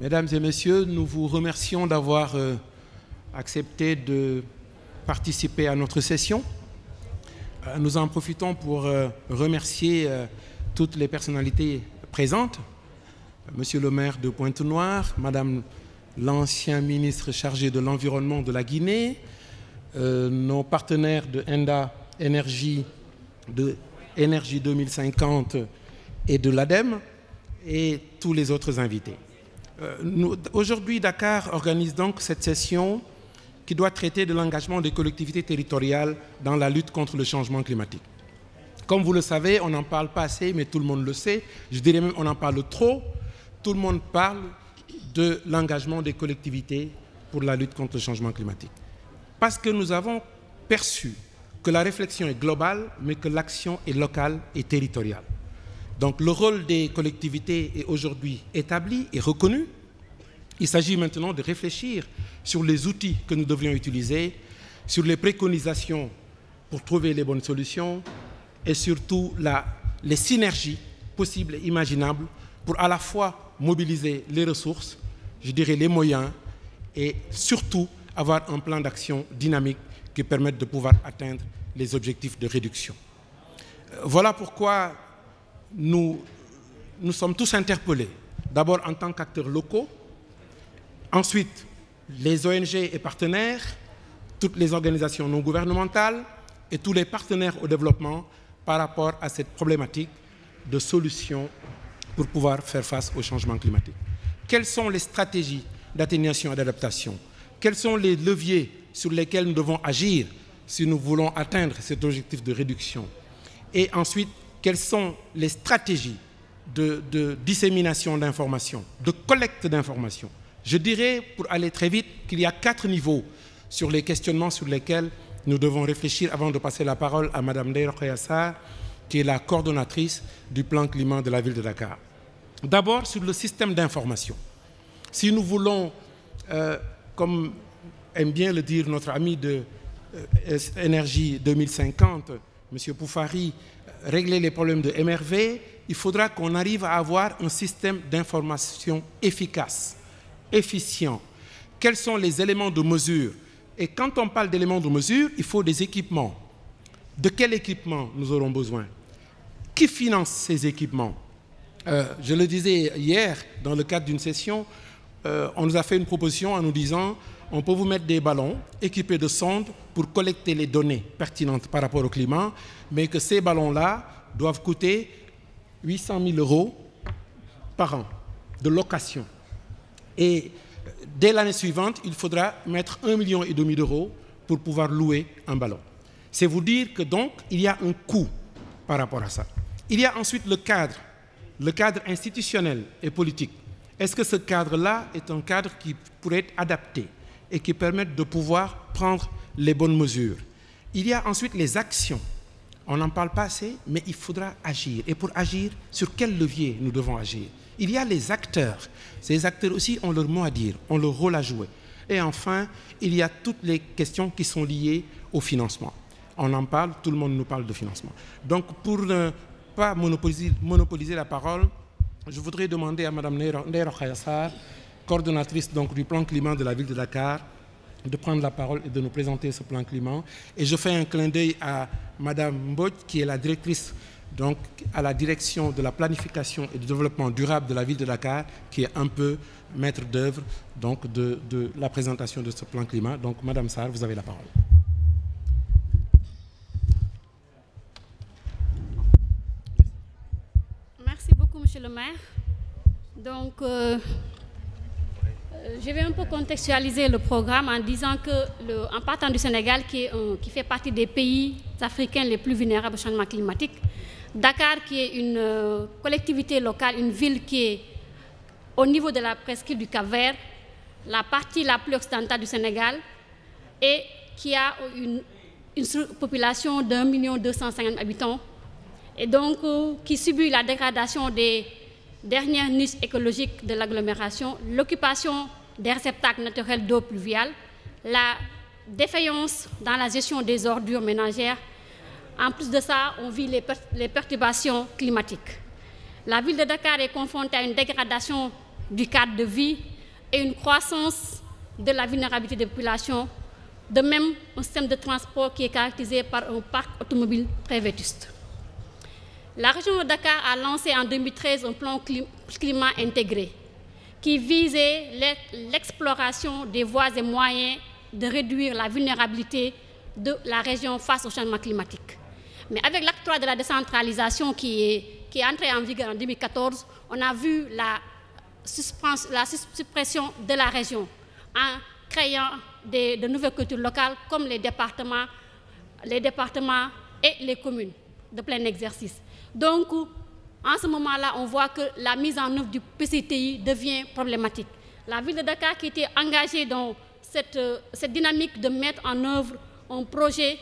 Mesdames et messieurs, nous vous remercions d'avoir accepté de participer à notre session. Nous en profitons pour remercier toutes les personnalités présentes, Monsieur le maire de Pointe-Noire, Madame l'ancien ministre chargé de l'environnement de la Guinée, nos partenaires de Enda Énergie, de Énergie 2050 et de l'ADEME, et tous les autres invités. Aujourd'hui, Dakar organise donc cette session qui doit traiter de l'engagement des collectivités territoriales dans la lutte contre le changement climatique. Comme vous le savez, on n'en parle pas assez, mais tout le monde le sait. Je dirais même qu'on en parle trop. Tout le monde parle de l'engagement des collectivités pour la lutte contre le changement climatique. Parce que nous avons perçu que la réflexion est globale, mais que l'action est locale et territoriale. Donc le rôle des collectivités est aujourd'hui établi et reconnu. Il s'agit maintenant de réfléchir sur les outils que nous devrions utiliser, sur les préconisations pour trouver les bonnes solutions et surtout les synergies possibles et imaginables pour à la fois mobiliser les ressources, je dirais les moyens, et surtout avoir un plan d'action dynamique qui permette de pouvoir atteindre les objectifs de réduction. Voilà pourquoi nous sommes tous interpellés, d'abord en tant qu'acteurs locaux, ensuite les ONG et partenaires, toutes les organisations non gouvernementales et tous les partenaires au développement par rapport à cette problématique de solutions pour pouvoir faire face au changement climatique. Quelles sont les stratégies d'atténuation et d'adaptation? Quels sont les leviers sur lesquels nous devons agir si nous voulons atteindre cet objectif de réduction? Et ensuite, quelles sont les stratégies de dissémination d'informations, de collecte d'informations? Je dirais, pour aller très vite, qu'il y a 4 niveaux sur les questionnements sur lesquels nous devons réfléchir avant de passer la parole à Mme Ndeye Rokhaya Sarr, qui est la coordonnatrice du plan climat de la ville de Dakar. D'abord, sur le système d'information. Si nous voulons, comme aime bien le dire notre ami de Énergie 2050, M. Poufari, régler les problèmes de MRV, il faudra qu'on arrive à avoir un système d'information efficace, efficient. Quels sont les éléments de mesure? Et quand on parle d'éléments de mesure, il faut des équipements. De quel équipement nous aurons besoin? Qui finance ces équipements? Je le disais hier, dans le cadre d'une session, on nous a fait une proposition en nous disant on peut vous mettre des ballons équipés de sondes pour collecter les données pertinentes par rapport au climat, mais que ces ballons-là doivent coûter 800 000 € par an de location. Et dès l'année suivante, il faudra mettre 1,5 million d'euros pour pouvoir louer un ballon. C'est vous dire que donc, il y a un coût par rapport à ça. Il y a ensuite le cadre institutionnel et politique. Est-ce que ce cadre-là est un cadre qui pourrait être adapté et qui permette de pouvoir prendre les bonnes mesures? Il y a ensuite les actions. On n'en parle pas assez, mais il faudra agir. Et pour agir, sur quel levier nous devons agir? Il y a les acteurs. Ces acteurs aussi ont leur mot à dire, ont leur rôle à jouer. Et enfin, il y a toutes les questions qui sont liées au financement. On en parle, tout le monde nous parle de financement. Donc, pour ne pas monopoliser la parole, je voudrais demander à Mme Ndeye Rokhaya Sarr, coordonnatrice donc, du plan climat de la ville de Dakar, de prendre la parole et de nous présenter ce plan climat. Et je fais un clin d'œil à Mme Mbodj, qui est la directrice donc, à la direction de la planification et du développement durable de la ville de Dakar, qui est un peu maître d'œuvre de la présentation de ce plan climat. Donc, Mme Sarr, vous avez la parole. Merci beaucoup, Monsieur le maire. Donc, je vais un peu contextualiser le programme en disant que, en partant du Sénégal, qui fait partie des pays africains les plus vulnérables au changement climatique, Dakar, qui est une collectivité locale, une ville qui est au niveau de la presqu'île du Cap-Vert, la partie la plus occidentale du Sénégal, et qui a une population d'1 250 000 habitants, et donc qui subit la dégradation des dernières niches écologiques de l'agglomération, l'occupation des réceptacles naturels d'eau pluviale, la défaillance dans la gestion des ordures ménagères. En plus de ça, on vit les perturbations climatiques. La ville de Dakar est confrontée à une dégradation du cadre de vie et une croissance de la vulnérabilité des populations, de même un système de transport qui est caractérisé par un parc automobile très vétuste. La région de Dakar a lancé en 2013 un plan climat intégré qui visait l'exploration des voies et moyens de réduire la vulnérabilité de la région face au changement climatique. Mais avec l'acte 3 de la décentralisation qui est entré en vigueur en 2014, on a vu la suppression de la région en créant de nouvelles cultures locales comme les départements et les communes de plein exercice. Donc, en ce moment-là, on voit que la mise en œuvre du PCTI devient problématique. La ville de Dakar, qui était engagée dans cette dynamique de mettre en œuvre un projet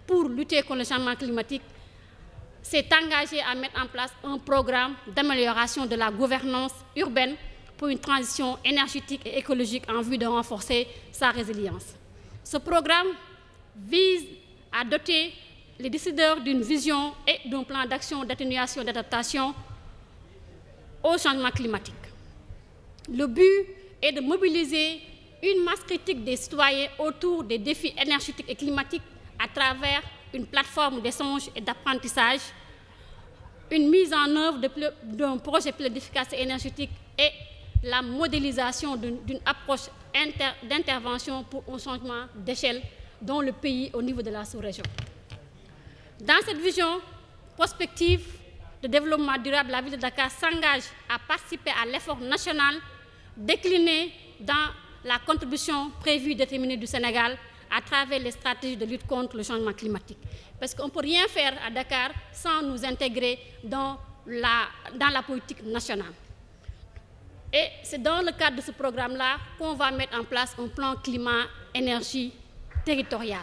pour lutter contre le changement climatique, s'est engagée à mettre en place un programme d'amélioration de la gouvernance urbaine pour une transition énergétique et écologique en vue de renforcer sa résilience. Ce programme vise à doter les décideurs d'une vision et d'un plan d'action d'atténuation et d'adaptation au changement climatique. Le but est de mobiliser une masse critique des citoyens autour des défis énergétiques et climatiques à travers une plateforme d'échange et d'apprentissage, une mise en œuvre d'un projet pilote d'efficacité énergétique et la modélisation d'une approche d'intervention pour un changement d'échelle dans le pays au niveau de la sous-région. Dans cette vision prospective de développement durable, la ville de Dakar s'engage à participer à l'effort national décliné dans la contribution prévue déterminée du Sénégal à travers les stratégies de lutte contre le changement climatique. Parce qu'on ne peut rien faire à Dakar sans nous intégrer dans la politique nationale. Et c'est dans le cadre de ce programme-là qu'on va mettre en place un plan climat-énergie territorial,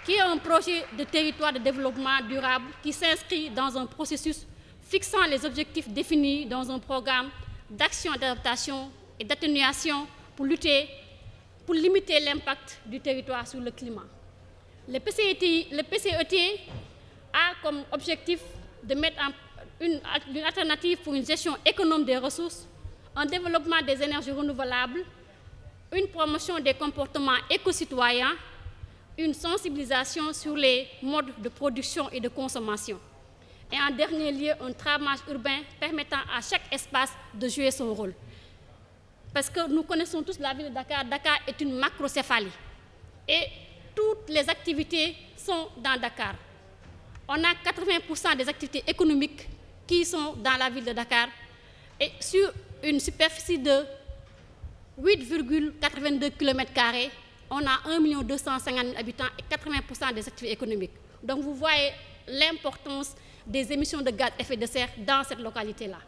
qui est un projet de territoire de développement durable qui s'inscrit dans un processus fixant les objectifs définis dans un programme d'action d'adaptation et d'atténuation pour limiter l'impact du territoire sur le climat. Le PCET a comme objectif de mettre une alternative pour une gestion économe des ressources, un développement des énergies renouvelables, une promotion des comportements éco-citoyens, une sensibilisation sur les modes de production et de consommation. Et en dernier lieu, un tramage urbain permettant à chaque espace de jouer son rôle. Parce que nous connaissons tous la ville de Dakar. Dakar est une macrocéphalie. Et toutes les activités sont dans Dakar. On a 80% des activités économiques qui sont dans la ville de Dakar. Et sur une superficie de 8,82 km², on a 1 250 000 habitants et 80% des activités économiques. Donc vous voyez l'importance des émissions de gaz à effet de serre dans cette localité-là.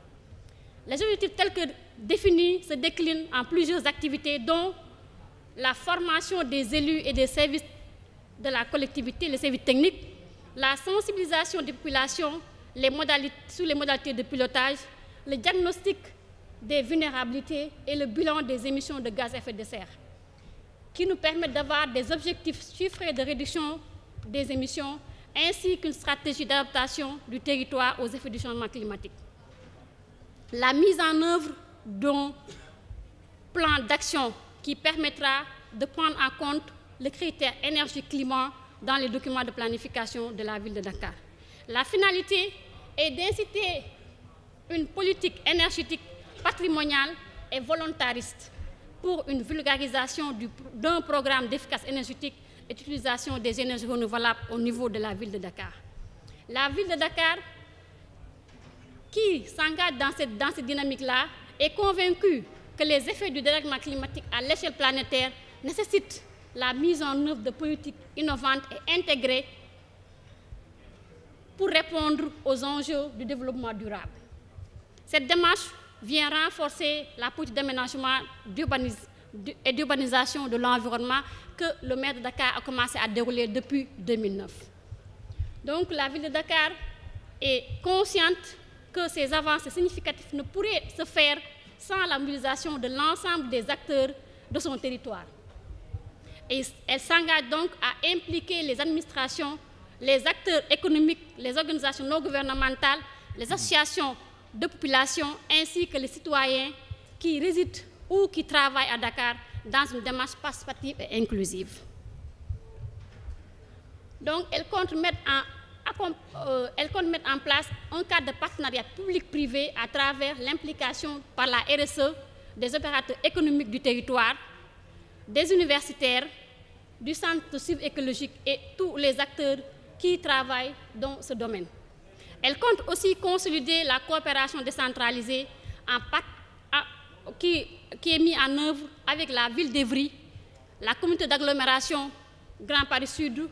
Les objectifs tels que définis se déclinent en plusieurs activités, dont la formation des élus et des services de la collectivité, les services techniques, la sensibilisation des populations sur les modalités de pilotage, le diagnostic des vulnérabilités et le bilan des émissions de gaz à effet de serre, qui nous permettent d'avoir des objectifs chiffrés de réduction des émissions, ainsi qu'une stratégie d'adaptation du territoire aux effets du changement climatique. La mise en œuvre d'un plan d'action qui permettra de prendre en compte le critère énergie-climat dans les documents de planification de la ville de Dakar. La finalité est d'inciter une politique énergétique patrimoniale et volontariste pour une vulgarisation d'un programme d'efficacité énergétique et d'utilisation des énergies renouvelables au niveau de la ville de Dakar. La ville de Dakar, qui s'engage dans cette dynamique-là, est convaincue que les effets du dérèglement climatique à l'échelle planétaire nécessitent la mise en œuvre de politiques innovantes et intégrées pour répondre aux enjeux du développement durable. Cette démarche vient renforcer la politique d'aménagement et d'urbanisation de l'environnement que le maire de Dakar a commencé à dérouler depuis 2009. Donc la ville de Dakar est consciente que ces avancées significatives ne pourraient se faire sans la mobilisation de l'ensemble des acteurs de son territoire. Et elle s'engage donc à impliquer les administrations, les acteurs économiques, les organisations non gouvernementales, les associations de population, ainsi que les citoyens qui résident ou qui travaillent à Dakar dans une démarche participative et inclusive. Donc, elle compte mettre en place un cadre de partenariat public-privé à travers l'implication par la RSE des opérateurs économiques du territoire, des universitaires, du centre de suivi écologique et tous les acteurs qui travaillent dans ce domaine. Elle compte aussi consolider la coopération décentralisée qui est mise en œuvre avec la ville d'Evry, la communauté d'agglomération Grand Paris Sud,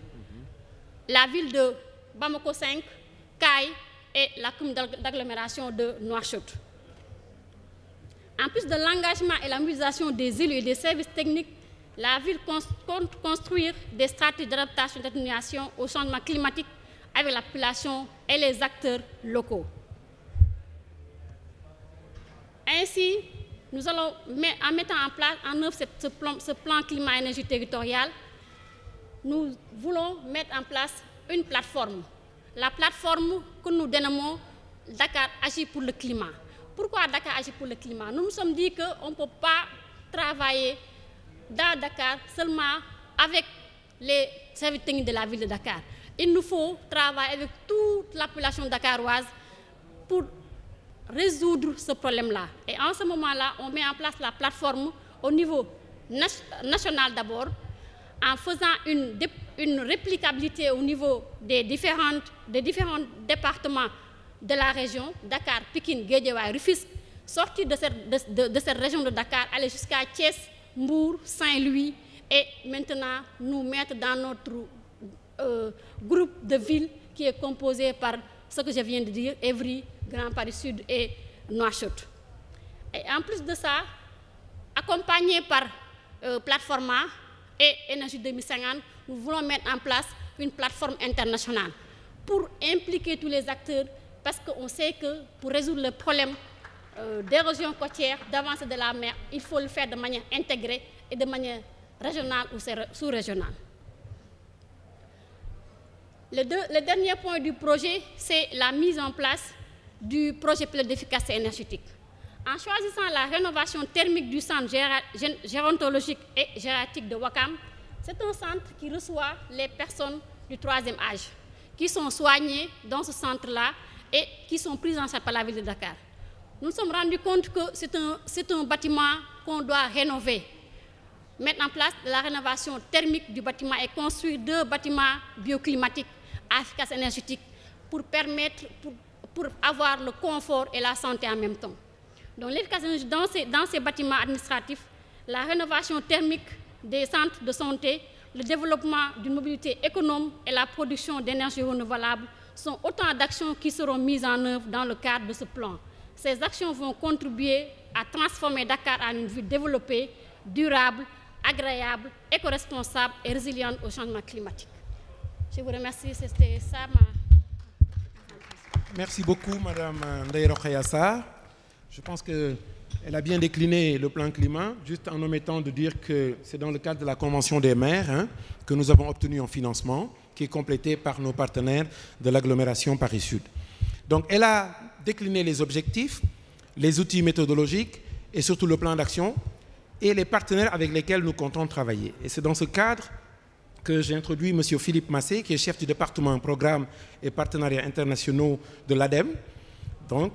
la ville de Bamako 5, Caille et la communauté d'agglomération de Nouakchott. En plus de l'engagement et la mobilisation des élus et des services techniques, la ville compte construire des stratégies d'adaptation et d'atténuation au changement climatique avec la population et les acteurs locaux. Ainsi, nous allons, en mettant en œuvre ce plan climat-énergie territorial, nous voulons mettre en place une plateforme. La plateforme que nous dénommons Dakar agit pour le climat. Pourquoi Dakar agit pour le climat? Nous nous sommes dit qu'on ne peut pas travailler dans Dakar seulement avec les services techniques de la ville de Dakar. Il nous faut travailler avec toute la population dakaroise pour résoudre ce problème-là. Et en ce moment-là, on met en place la plateforme au niveau national d'abord, en faisant une réplicabilité au niveau des différents départements de la région, Dakar, Pikine, Guédiawaye, Rufisque, sortir de cette région de Dakar, aller jusqu'à Thiès, Mbour, Saint-Louis, et maintenant nous mettre dans notre groupe de villes qui est composé par ce que je viens de dire, Evry, Grand Paris Sud et Nouakchott. Et en plus de ça, accompagné par Plateforma et Énergie 2050, nous voulons mettre en place une plateforme internationale pour impliquer tous les acteurs, parce qu'on sait que pour résoudre le problème d'érosion côtière, d'avancée de la mer, il faut le faire de manière intégrée et de manière régionale ou sous-régionale. Le dernier point du projet, c'est la mise en place du projet pilote d'efficacité énergétique. En choisissant la rénovation thermique du centre gérontologique et gériatrique de Ouakam, c'est un centre qui reçoit les personnes du 3e âge, qui sont soignées dans ce centre-là et qui sont prises en charge par la ville de Dakar. Nous nous sommes rendus compte que c'est un bâtiment qu'on doit rénover, mettre en place la rénovation thermique du bâtiment et construire 2 bâtiments bioclimatiques à efficacité énergétique pour permettre, pour avoir le confort et la santé en même temps. Donc l'efficacité dans ces bâtiments administratifs, la rénovation thermique des centres de santé, le développement d'une mobilité économe et la production d'énergie renouvelable sont autant d'actions qui seront mises en œuvre dans le cadre de ce plan. Ces actions vont contribuer à transformer Dakar en une ville développée, durable, agréable, éco-responsable et résiliente au changement climatique. Je vous remercie, c'était ça ma... Merci beaucoup, Madame Ndeye Rokhaya Sarr. Je pense qu'elle a bien décliné le plan climat, juste en omettant de dire que c'est dans le cadre de la Convention des maires que nous avons obtenu un financement qui est complété par nos partenaires de l'agglomération Paris Sud. Donc, elle a décliné les objectifs, les outils méthodologiques et surtout le plan d'action et les partenaires avec lesquels nous comptons travailler. Et c'est dans ce cadre que j'ai introduit M. Philippe Massé, qui est chef du département programmes et partenariats internationaux de l'ADEME, donc,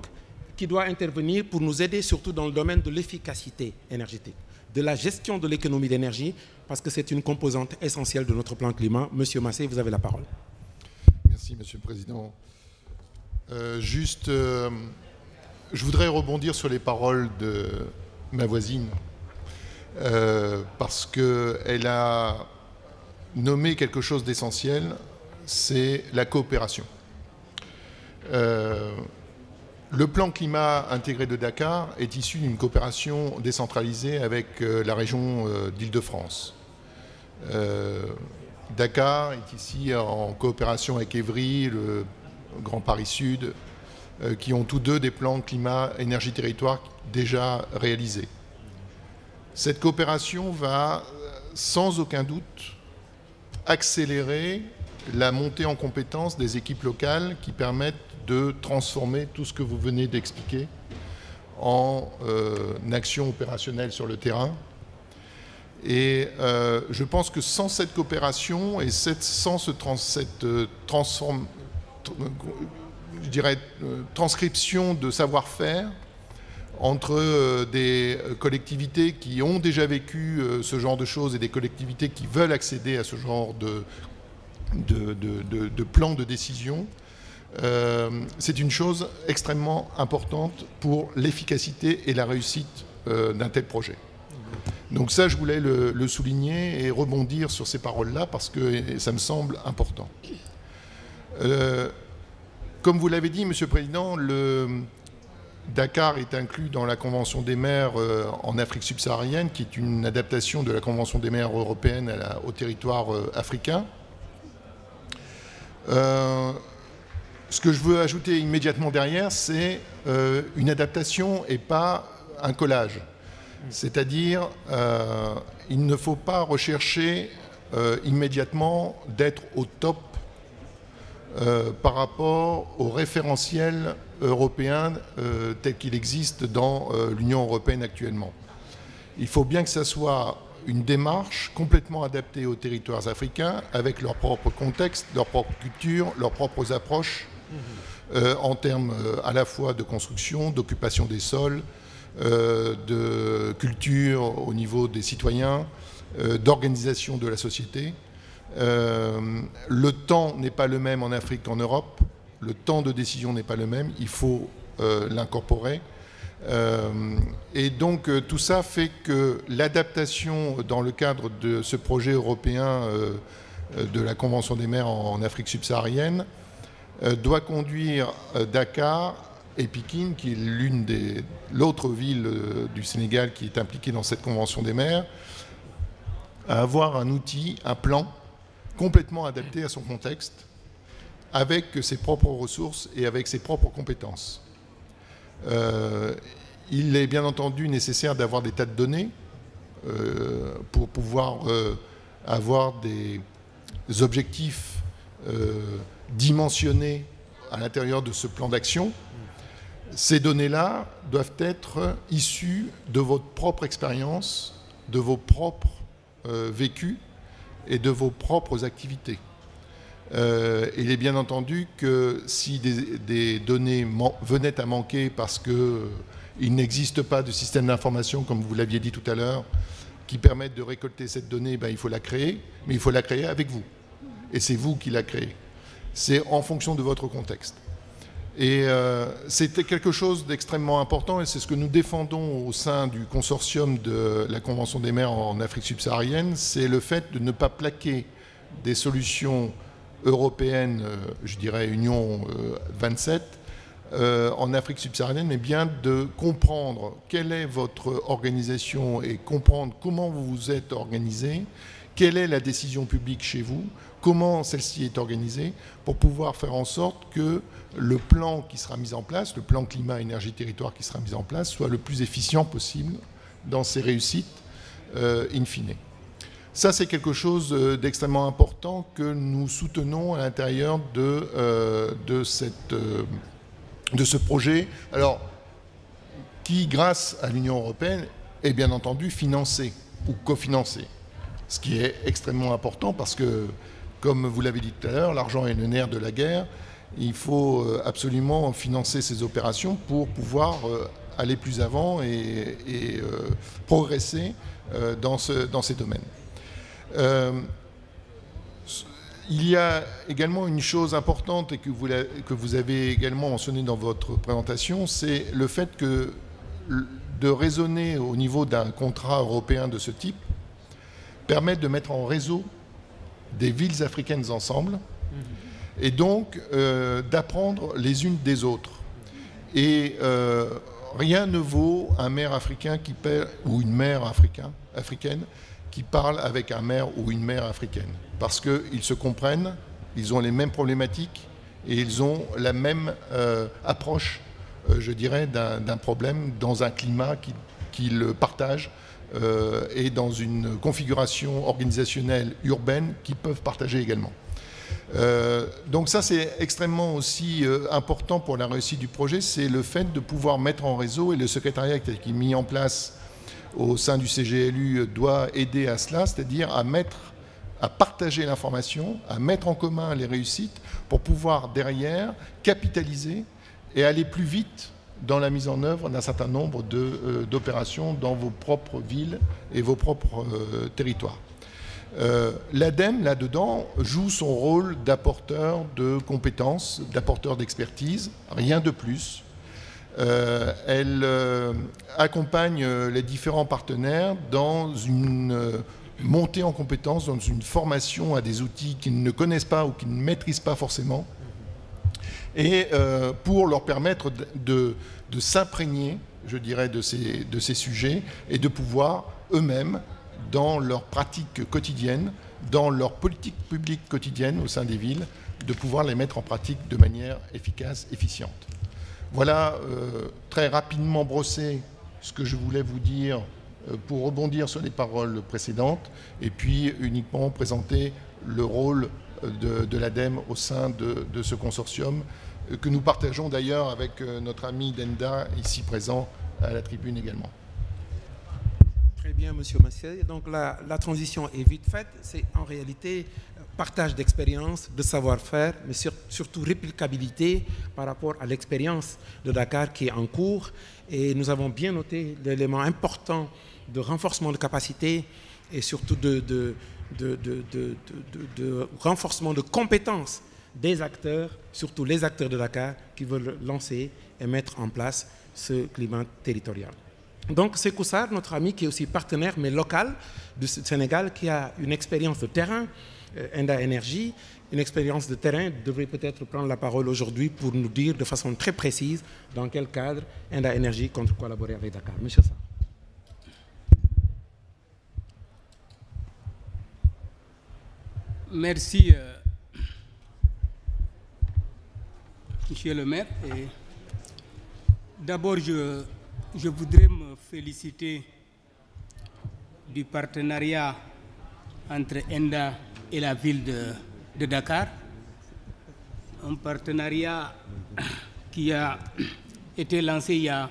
qui doit intervenir pour nous aider surtout dans le domaine de l'efficacité énergétique, de la gestion de l'économie d'énergie, parce que c'est une composante essentielle de notre plan climat. Monsieur Massé, vous avez la parole. Merci, Monsieur le Président. Je voudrais rebondir sur les paroles de ma voisine, parce qu'elle a nommé quelque chose d'essentiel, c'est la coopération. Le plan climat intégré de Dakar est issu d'une coopération décentralisée avec la région d'Île-de-France. Dakar est ici en coopération avec Evry, le Grand Paris Sud, qui ont tous deux des plans climat, énergie, territoire déjà réalisés. Cette coopération va, sans aucun doute, accélérer la montée en compétence des équipes locales qui permettent de transformer tout ce que vous venez d'expliquer en action opérationnelle sur le terrain. Et je pense que sans cette coopération et sans cette transcription de savoir-faire entre des collectivités qui ont déjà vécu ce genre de choses et des collectivités qui veulent accéder à ce genre de plan de décision, c'est une chose extrêmement importante pour l'efficacité et la réussite d'un tel projet. Donc ça, je voulais le souligner et rebondir sur ces paroles-là parce que ça me semble important. Comme vous l'avez dit, Monsieur le Président, Dakar est inclus dans la Convention des maires en Afrique subsaharienne, qui est une adaptation de la Convention des maires européenne au territoire africain. Ce que je veux ajouter immédiatement derrière, c'est une adaptation et pas un collage. C'est-à-dire, il ne faut pas rechercher immédiatement d'être au top par rapport au référentiel européen tel qu'il existe dans l'Union européenne actuellement. Il faut bien que ça soit une démarche complètement adaptée aux territoires africains, avec leur propre contexte, leur propre culture, leurs propres approches, en termes à la fois de construction, d'occupation des sols, de culture au niveau des citoyens, d'organisation de la société. Le temps n'est pas le même en Afrique qu'en Europe. Le temps de décision n'est pas le même. Il faut l'incorporer. Et donc tout ça fait que l'adaptation dans le cadre de ce projet européen de la Convention des maires en Afrique subsaharienne doit conduire Dakar et Pikine, qui est l'autre ville du Sénégal qui est impliquée dans cette Convention des maires, à avoir un outil, un plan complètement adapté à son contexte, avec ses propres ressources et avec ses propres compétences. Il est bien entendu nécessaire d'avoir des tas de données pour pouvoir avoir des objectifs dimensionnés à l'intérieur de ce plan d'action. Ces données-là doivent être issues de votre propre expérience, de vos propres vécus et de vos propres activités. Il est bien entendu que si des données venaient à manquer parce qu'il n'existe pas de système d'information, comme vous l'aviez dit tout à l'heure, qui permettent de récolter cette donnée, il faut la créer, mais il faut la créer avec vous. Et c'est vous qui la créez. C'est en fonction de votre contexte. Et c'était quelque chose d'extrêmement important, et c'est ce que nous défendons au sein du consortium de la Convention des maires en Afrique subsaharienne, c'est le fait de ne pas plaquer des solutions européennes, je dirais Union 27, en Afrique subsaharienne, mais bien de comprendre quelle est votre organisation et comprendre comment vous vous êtes organisé, quelle est la décision publique chez vous, comment celle-ci est organisée, pour pouvoir faire en sorte que le plan qui sera mis en place, le plan climat, énergie, territoire qui sera mis en place, soit le plus efficient possible dans ses réussites in fine. Ça, c'est quelque chose d'extrêmement important que nous soutenons à l'intérieur de ce projet, alors, qui, grâce à l'Union européenne, est bien entendu financé ou cofinancé. Ce qui est extrêmement important parce que, comme vous l'avez dit tout à l'heure, l'argent est le nerf de la guerre. Il faut absolument financer ces opérations pour pouvoir aller plus avant et progresser dans ces domaines. Il y a également une chose importante et que vous avez également mentionné dans votre présentation, c'est le fait que de raisonner au niveau d'un contrat européen de ce type permet de mettre en réseau des villes africaines ensemble et donc d'apprendre les unes des autres. Et rien ne vaut un maire africain ou une mère africaine qui parle avec un maire ou une mère africaine. Parce qu'ils se comprennent, ils ont les mêmes problématiques et ils ont la même approche, je dirais, d'un problème dans un climat qu'ils partagent et dans une configuration organisationnelle urbaine qu'ils peuvent partager également. Donc ça, c'est extrêmement aussi important pour la réussite du projet, c'est le fait de pouvoir mettre en réseau, et le secrétariat qui est mis en place au sein du CGLU doit aider à cela, c'est-à-dire à partager l'information, à mettre en commun les réussites pour pouvoir derrière capitaliser et aller plus vite dans la mise en œuvre d'un certain nombre d'opérations dans vos propres villes et vos propres territoires. L'ADEME, là-dedans, joue son rôle d'apporteur de compétences, d'apporteur d'expertise, rien de plus. Elle accompagne les différents partenaires dans une montée en compétences, dans une formation à des outils qu'ils ne connaissent pas ou qu'ils ne maîtrisent pas forcément, et pour leur permettre de s'imprégner, je dirais, de ces sujets et de pouvoir eux-mêmes, dans leur pratique quotidienne, dans leur politique publique quotidienne au sein des villes, de pouvoir les mettre en pratique de manière efficace, efficiente. Voilà très rapidement brossé ce que je voulais vous dire pour rebondir sur les paroles précédentes et puis uniquement présenter le rôle de l'ADEME au sein de ce consortium que nous partageons d'ailleurs avec notre ami Denda ici présent à la tribune également. Très bien, Monsieur Massier. Donc la transition est vite faite. C'est en réalité partage d'expérience, de savoir-faire, mais surtout réplicabilité par rapport à l'expérience de Dakar qui est en cours. Et nous avons bien noté l'élément important de renforcement de capacité et surtout de renforcement de compétences des acteurs, surtout les acteurs de Dakar, qui veulent lancer et mettre en place ce climat territorial. Donc c'est Koussar, notre ami qui est aussi partenaire mais local du Sénégal, qui a une expérience de terrain, Enda Energy, une expérience de terrain, devrait peut-être prendre la parole aujourd'hui pour nous dire de façon très précise dans quel cadre Enda Energy compte collaborer avec Dakar. Monsieur Sarr. Merci, Monsieur le maire. D'abord, je voudrais me féliciter du partenariat entre Enda et la ville de Dakar. Un partenariat qui a été lancé il y a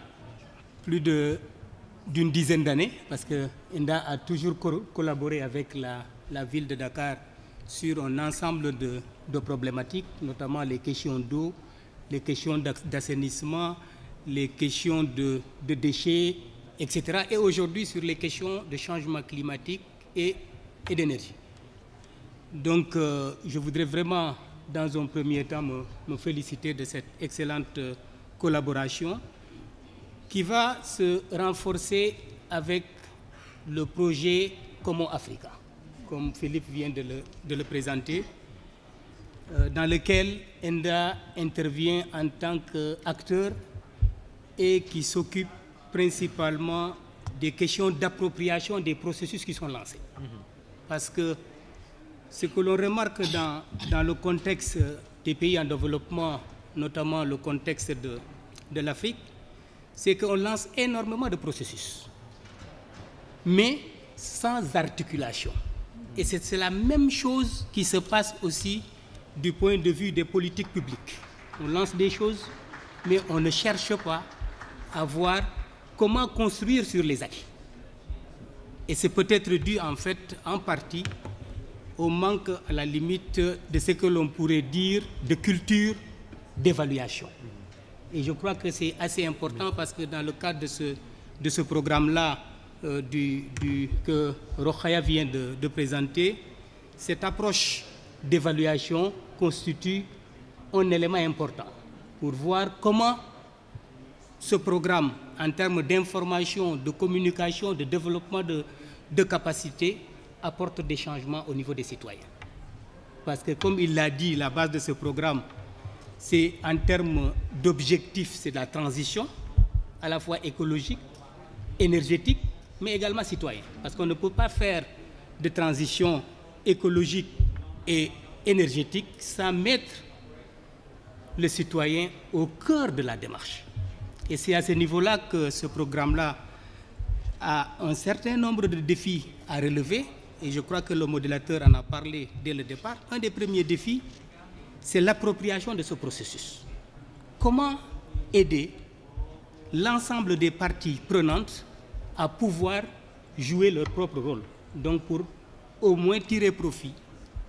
plus d'une dizaine d'années, parce que Enda a toujours collaboré avec la ville de Dakar sur un ensemble de problématiques, notamment les questions d'eau, les questions d'assainissement, les questions de déchets, etc. Et aujourd'hui sur les questions de changement climatique et d'énergie. Donc je voudrais vraiment, dans un premier temps, me féliciter de cette excellente collaboration qui va se renforcer avec le projet Common Africa, comme Philippe vient de le présenter, dans lequel Enda intervient en tant qu'acteur et qui s'occupe principalement des questions d'appropriation des processus qui sont lancés. Parce que ce que l'on remarque dans le contexte des pays en développement, notamment le contexte de l'Afrique, c'est qu'on lance énormément de processus, mais sans articulation. Et c'est la même chose qui se passe aussi du point de vue des politiques publiques. On lance des choses, mais on ne cherche pas à voir comment construire sur les acquis. Et c'est peut-être dû en fait en partie au manque à la limite de ce que l'on pourrait dire de culture d'évaluation. Et je crois que c'est assez important parce que dans le cadre de ce programme-là que Rokhaya vient de présenter, cette approche d'évaluation constitue un élément important pour voir comment ce programme, en termes d'information, de communication, de développement de capacités, apporte des changements au niveau des citoyens. Parce que, comme il l'a dit, la base de ce programme, c'est en termes d'objectifs, c'est de la transition, à la fois écologique, énergétique, mais également citoyenne. Parce qu'on ne peut pas faire de transition écologique et énergétique sans mettre le citoyen au cœur de la démarche. Et c'est à ce niveau-là que ce programme-là a un certain nombre de défis à relever, et je crois que le modérateur en a parlé dès le départ, un des premiers défis, c'est l'appropriation de ce processus. Comment aider l'ensemble des parties prenantes à pouvoir jouer leur propre rôle, donc pour au moins tirer profit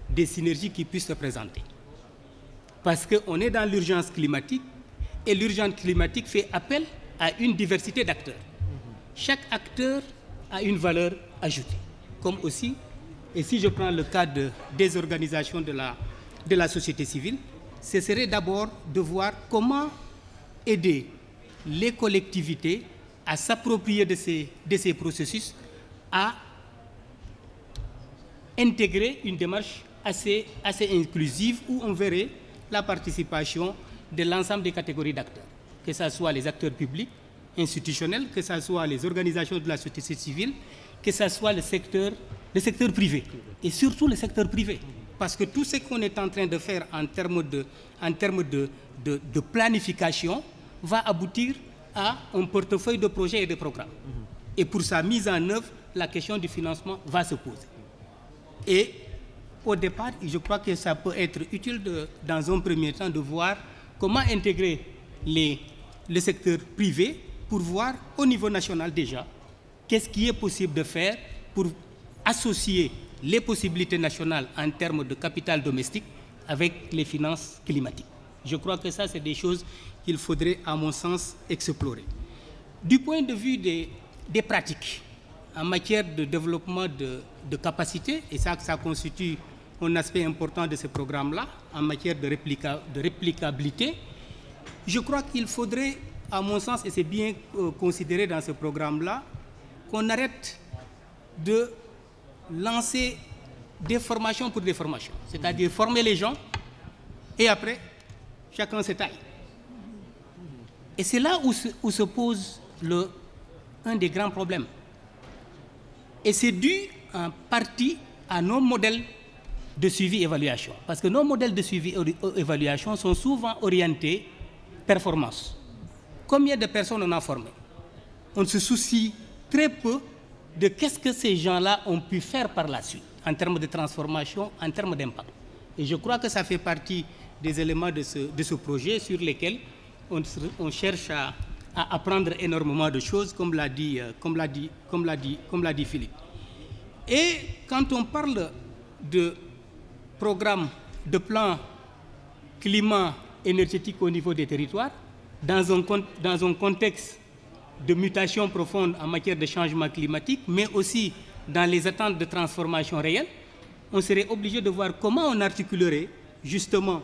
des synergies qui puissent se présenter. Parce qu'on est dans l'urgence climatique, et l'urgence climatique fait appel à une diversité d'acteurs. Chaque acteur a une valeur ajoutée. Comme aussi, et si je prends le cas des organisations de la société civile, ce serait d'abord de voir comment aider les collectivités à s'approprier de ces processus, à intégrer une démarche assez inclusive où on verrait la participation de l'ensemble des catégories d'acteurs, que ce soit les acteurs publics, institutionnels, que ce soit les organisations de la société civile, que ce soit le secteur privé, et surtout le secteur privé. Parce que tout ce qu'on est en train de faire en termes de planification va aboutir à un portefeuille de projets et de programmes. Et pour sa mise en œuvre, la question du financement va se poser. Et au départ, je crois que ça peut être utile dans un premier temps de voir comment intégrer le secteur privé pour voir au niveau national déjà qu'est-ce qui est possible de faire pour associer les possibilités nationales en termes de capital domestique avec les finances climatiques. Je crois que ça, c'est des choses qu'il faudrait, à mon sens, explorer. Du point de vue des pratiques, en matière de développement de capacités, et ça constitue un aspect important de ce programme-là, en matière de réplicabilité, je crois qu'il faudrait, à mon sens, et c'est bien considéré dans ce programme-là, qu'on arrête de lancer des formations pour des formations, c'est-à-dire former les gens, et après, chacun se taille. Et c'est là où se pose un des grands problèmes. Et c'est dû en partie à nos modèles de suivi-évaluation. Parce que nos modèles de suivi-évaluation sont souvent orientés performance. Combien de personnes on a formées? On se soucie très peu de qu'est-ce que ces gens-là ont pu faire par la suite, en termes de transformation, en termes d'impact. Et je crois que ça fait partie des éléments de ce projet sur lesquels on cherche à apprendre énormément de choses, comme l'a dit Philippe. Et quand on parle de programme, de plan climat énergétique au niveau des territoires, dans un contexte de mutation profonde en matière de changement climatique, mais aussi dans les attentes de transformation réelle, on serait obligé de voir comment on articulerait justement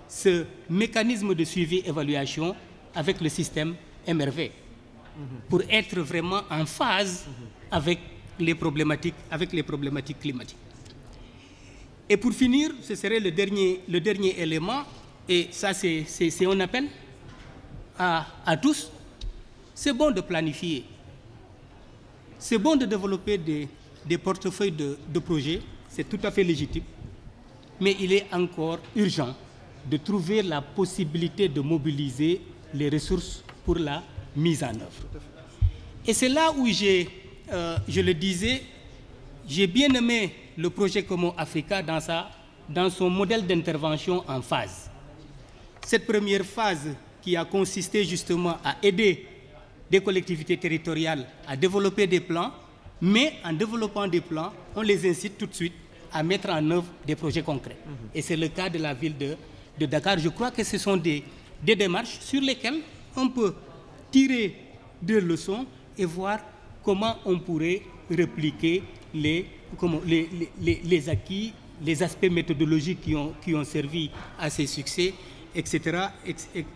ce mécanisme de suivi-évaluation avec le système MRV pour être vraiment en phase avec les problématiques climatiques. Et pour finir, ce serait le dernier élément, et ça c'est un appel à tous. C'est bon de planifier, c'est bon de développer des portefeuilles de projets, c'est tout à fait légitime, mais il est encore urgent de trouver la possibilité de mobiliser les ressources pour la mise en œuvre. Et c'est là où je le disais, j'ai bien aimé le projet Common Africa dans son modèle d'intervention en phase. Cette première phase qui a consisté justement à aider des collectivités territoriales à développer des plans, mais en développant des plans, on les incite tout de suite à mettre en œuvre des projets concrets. Et c'est le cas de la ville de Dakar. Je crois que ce sont des démarches sur lesquelles on peut tirer des leçons et voir comment on pourrait répliquer les acquis, les aspects méthodologiques qui ont servi à ces succès, etc.,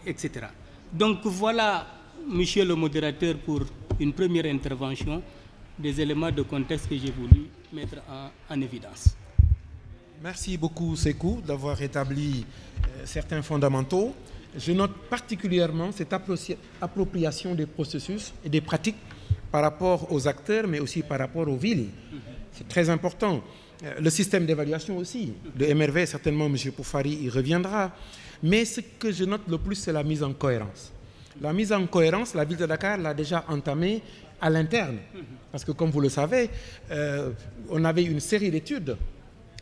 etc. Donc voilà, monsieur le modérateur, pour une première intervention, des éléments de contexte que j'ai voulu mettre en évidence. Merci beaucoup, Sékou, d'avoir établi certains fondamentaux. Je note particulièrement cette appropriation des processus et des pratiques par rapport aux acteurs, mais aussi par rapport aux villes. C'est très important. Le système d'évaluation aussi, le MRV, certainement, M. Poufari y reviendra. Mais ce que je note le plus, c'est la mise en cohérence. La mise en cohérence, la ville de Dakar l'a déjà entamée à l'interne. Parce que comme vous le savez, on avait une série d'études